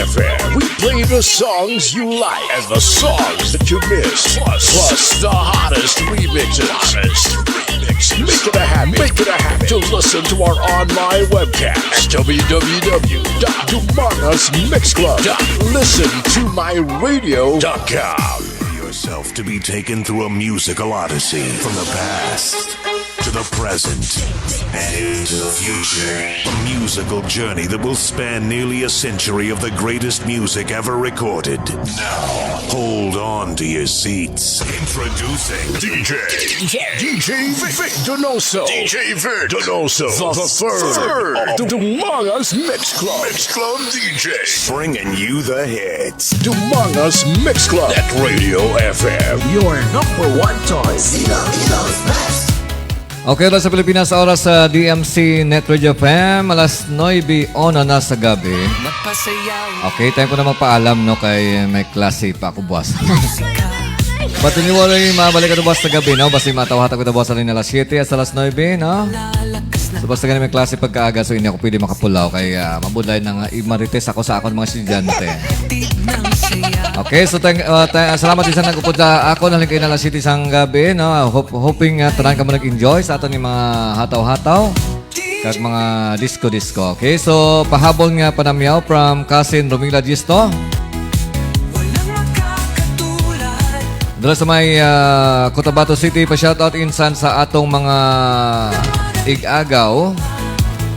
FM. We play the songs you like and the songs that you miss. Plus the hottest remixes. Make it a habit to listen to our online webcast at www.listentomyradio.com. Yourself to be taken through a musical odyssey from the past to the present and into the future. A musical journey that will span nearly a century of the greatest music ever recorded. Now, hold on to your seats. Introducing DJ Vic Donoso. DJ Vic Donoso. The third of Dumanga's Mix Club. Mix Club DJs. bringing you the hits. Dumanga's Mix Club at Radio FM. Your number one choice. Okay, sa Pilipinas, oras sa DMC Net Radio FM, alas 9 na sa gabi. Okay, time ko na magpaalam, no, kay may klase pa ako buwas. Patiniwala yung mabalik ka buwas sa gabi, no? Basta yung matawatan ko na buwas sa rin alas 7 at alas 9, no? So basta ganun may klase pagkaaga, so hindi ako pwede makapulaw, kaya mabudlay ng imarites ako sa akong mga estudyante. Okay, so salamat din sa nagpupunta ako ng lingkay na alas 7 sang gabi, no? Hoping tanan ka mo nag-enjoy sa aton yung mga hataw-hataw kag mga disco-disco. Okay, so pahabol nga panamyaw from cousin Romila Gisto. Dala sa may Cotabato City, pa-shoutout insan sa atong mga ig-agaw.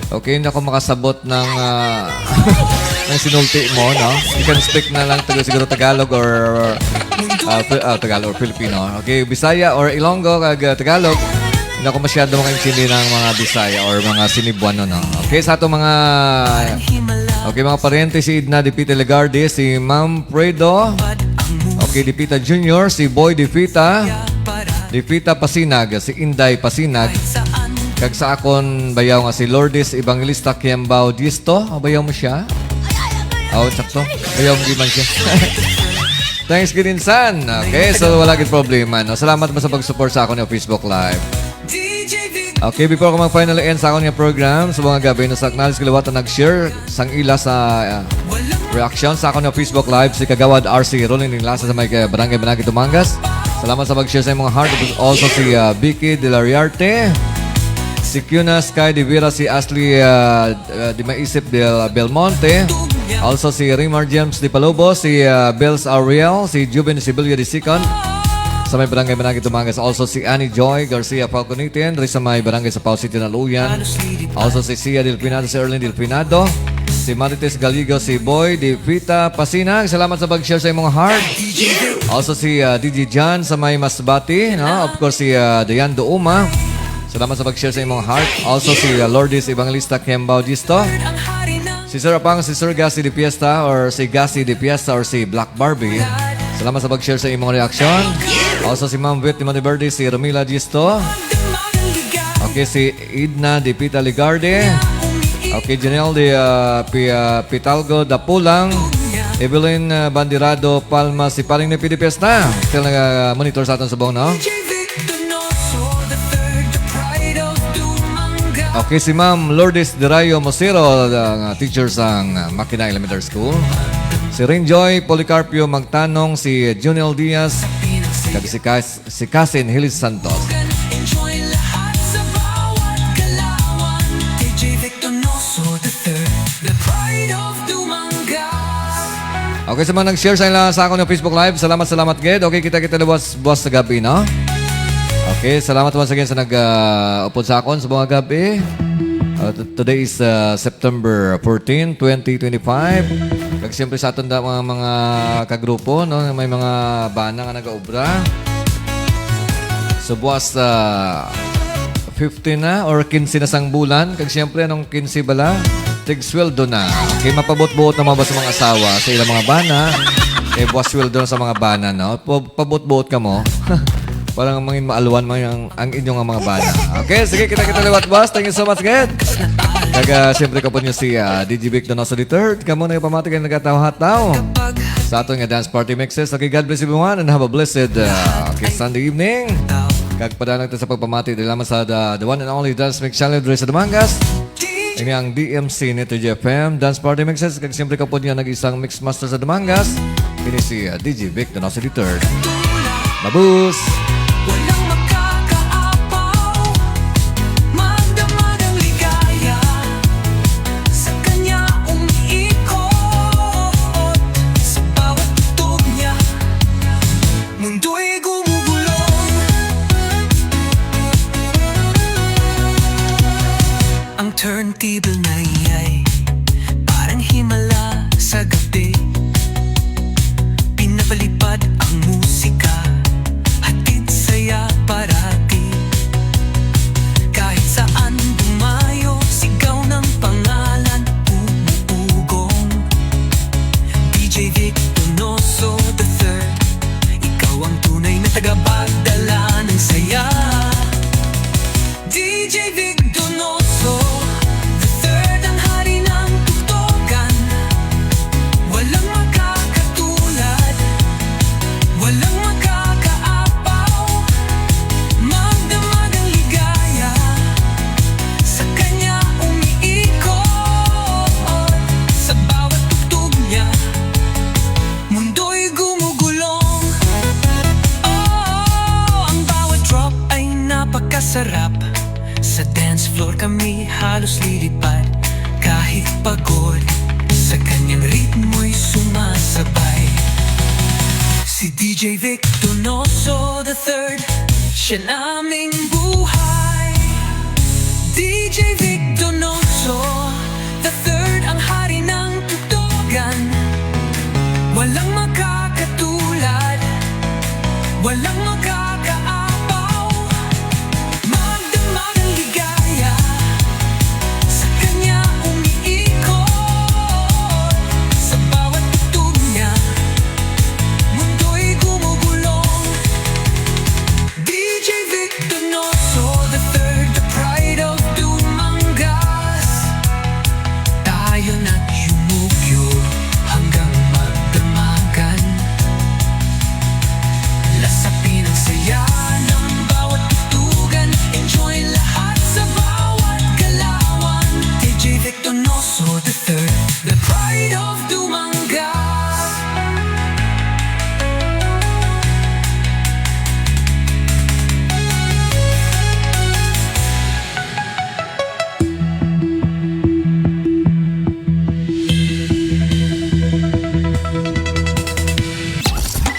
Okay, hindi ako makasabot ng ng sinulti mo, no? You can speak na lang siguro Tagalog or Tagalog or Filipino. Okay, Bisaya or Ilonggo kag Tagalog. Hindi ako masyado makaintindi ng mga Bisaya or mga Sinibuano, no? Okay, sa atong mga mga parente, si Idna Dipita Legarde, si Ma'am Fredo, okay, Dipita Junior, si Boy Dipita Pasinag, si Inday Pasinag, kag sa akon bayaw nga si Lourdes Evangelista Kiambao Disto. Bayaw mo siya? Sakto. Bayaw mo di man siya. Thanks, Gininsan. Okay, so wala gid problema, no? Salamat mo sa pag-support sa akon yung Facebook Live. Okay, before ko mag-finally end sa akon yung program, sa mga gabi, sa acknowledge kilawatan nag-share sang ila sa reaction sa akon yung Facebook Live, si Kagawad RC Rolling ng Lasa sa may Barangay Banagi Tumangas. Salamat sa mag-share sa mga heart. Also si Vicky De La Riarte, si Cuna Sky De Vera, si Ashley Di Maisip Del Belmonte, also si Rimar James Di Palobo, si Bells Ariel, si Juven Sibilia Di Sicon sa may Barangay Managi Tumangas, also si Annie Joy Garcia Falconitin sa may Barangay sa Pau City Naluyan, also si Sia Del Pinado, si Erlin Del Pinado, si Marites Galigo, si Boy Di Vita Pasinag. Salamat sa pag-share sa mga heart. Also si DJ John sa may Masbati, no? Of course si Dayan Douma. Salamat sa pag-share sa imong heart. Also si Lourdes Evangelista Kiambao Disto. Si Sir Apang, si Sir Gassi de Fiesta or si Gassi de Fiesta or si Black Barbie. Salamat sa pag-share sa imong reaction. Also si Ma'am Vit Monteverdi, si Romila Disto. Okay, si Idna de Pita Ligarde. Okay, Janelle de Pitalgo Dapulang. Evelyn Bandirado Palma, si Paring de Fiesta. Still nag-monitor sa atin sa buong, no? Okay, si Ma'am Lourdes De Rayo Mosero, teacher sa Makina Elementary School. Si Rinjoy Policarpio Magtanong, si Junel Diaz, kag si Cousin Hilis Santos. Okay, sa mga nag-share sa akin ng Facebook Live, salamat, Ged. Okay, kita buwas sa gabi, no? Okay, salamat once again sa nag-upod sa akon sa mga gabi. Today is September 14, 2025. Kag siyempre sa aton mga kagrupo, no? May mga bana nga nag-aobra. So buwas 15 na or 15 na sang bulan. Kag siyempre anong 15 bala? Tig-sweldo na. Okay, mapabot-buot na ba sa mga asawa sa ilang mga bana? Eh, buwas sweldo na sa mga bana, no? Pabot-buot ka mo. Parang mangin maalwan mo ang inyong mga bana. Okay, sige, kita liwat, boss. Thank you so much, Ged. Kaya siyempre ka po nyo si DJ Vic Donoso III. Kamu na yung pamatik ang nagataw-hataw sa atong dance party mixes. Okay, God bless everyone and have a blessed Sunday evening. Kagpadaan natin sa pagpamati. Dalaman sa the one and only dance mix channel sa Dumangas. Ini ang DMC nito JFM Dance Party Mixes. Kag siyempre kapod niya nag-isang mix master sa Dumangas. Ini si DJ Vic Donoso III. Babus! Walang makakaapaw, magdamag ang ligaya, sa kanya umiikot, sa bawat tugtog niya, mundo'y gumugulong. Ang turntable na iya'y parang himala sa gabi, pinapalipad ang musika, hatid saya parati. Kahit saan dumayo, sigaw ng pangalan, umuugong. DJ Vic Donoso III, ikaw ang tunay na tagapagdala ng saya. DJ Vic Donoso III, ang hari ng tugtogan. Walang makakatulad, walang makakaapaw, magdamag ang ligaya, sa kanya umiikot, sa bawat tugtog niya, mundo'y gumugulong. Oh, ang bawat drop ay napakasarap, sa dance floor kami halos lilipad, kahit pagod, sa kanyang ritmo'y sumasabay. Si DJ Vic Donoso III, siya naming buhay. DJ Vic Donoso III, ang hari ng tugtogan. Walang makakatulad, walang makakaapaw, magdamag ang ligaya, sa kanya umiikot, sa bawat tugtog niya, mundo'y gumugulong. DJ Vic Donoso III, the pride of Dumangas. Tayo na't yumugyug hanggang magdamagan, lasapin ang saya ng bawat tugtugan, enjoy lahat sa bawat galawan. DJ Vic Donoso III, the pride of Dumangas.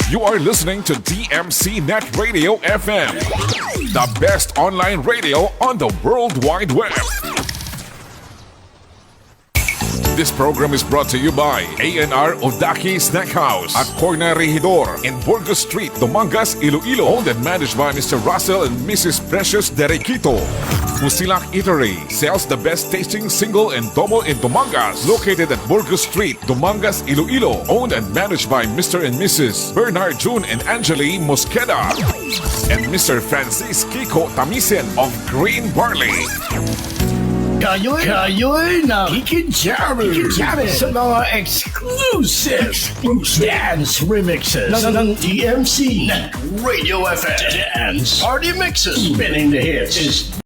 You are listening to DMC Net Radio FM, the best online radio on the World Wide Web. This program is brought to you by A&R Odaki Snack House at Corner Regidor in Burgos Street, Dumangas, Iloilo. Owned and managed by Mr. Russell and Mrs. Precious Derequito. Musilak Eatery sells the best tasting single and double in Dumangas. Located at Burgos Street, Dumangas, Iloilo. Owned and managed by Mr. and Mrs. Bernard June and Angeli Mosqueda. And Mr. Francis Kiko Tamisen of Green Barley. Kayo'y nakikijamming sa mga exclusive dance remixes ng DMC Net Radio FM. Dance Party Mixes. Spinning the hits is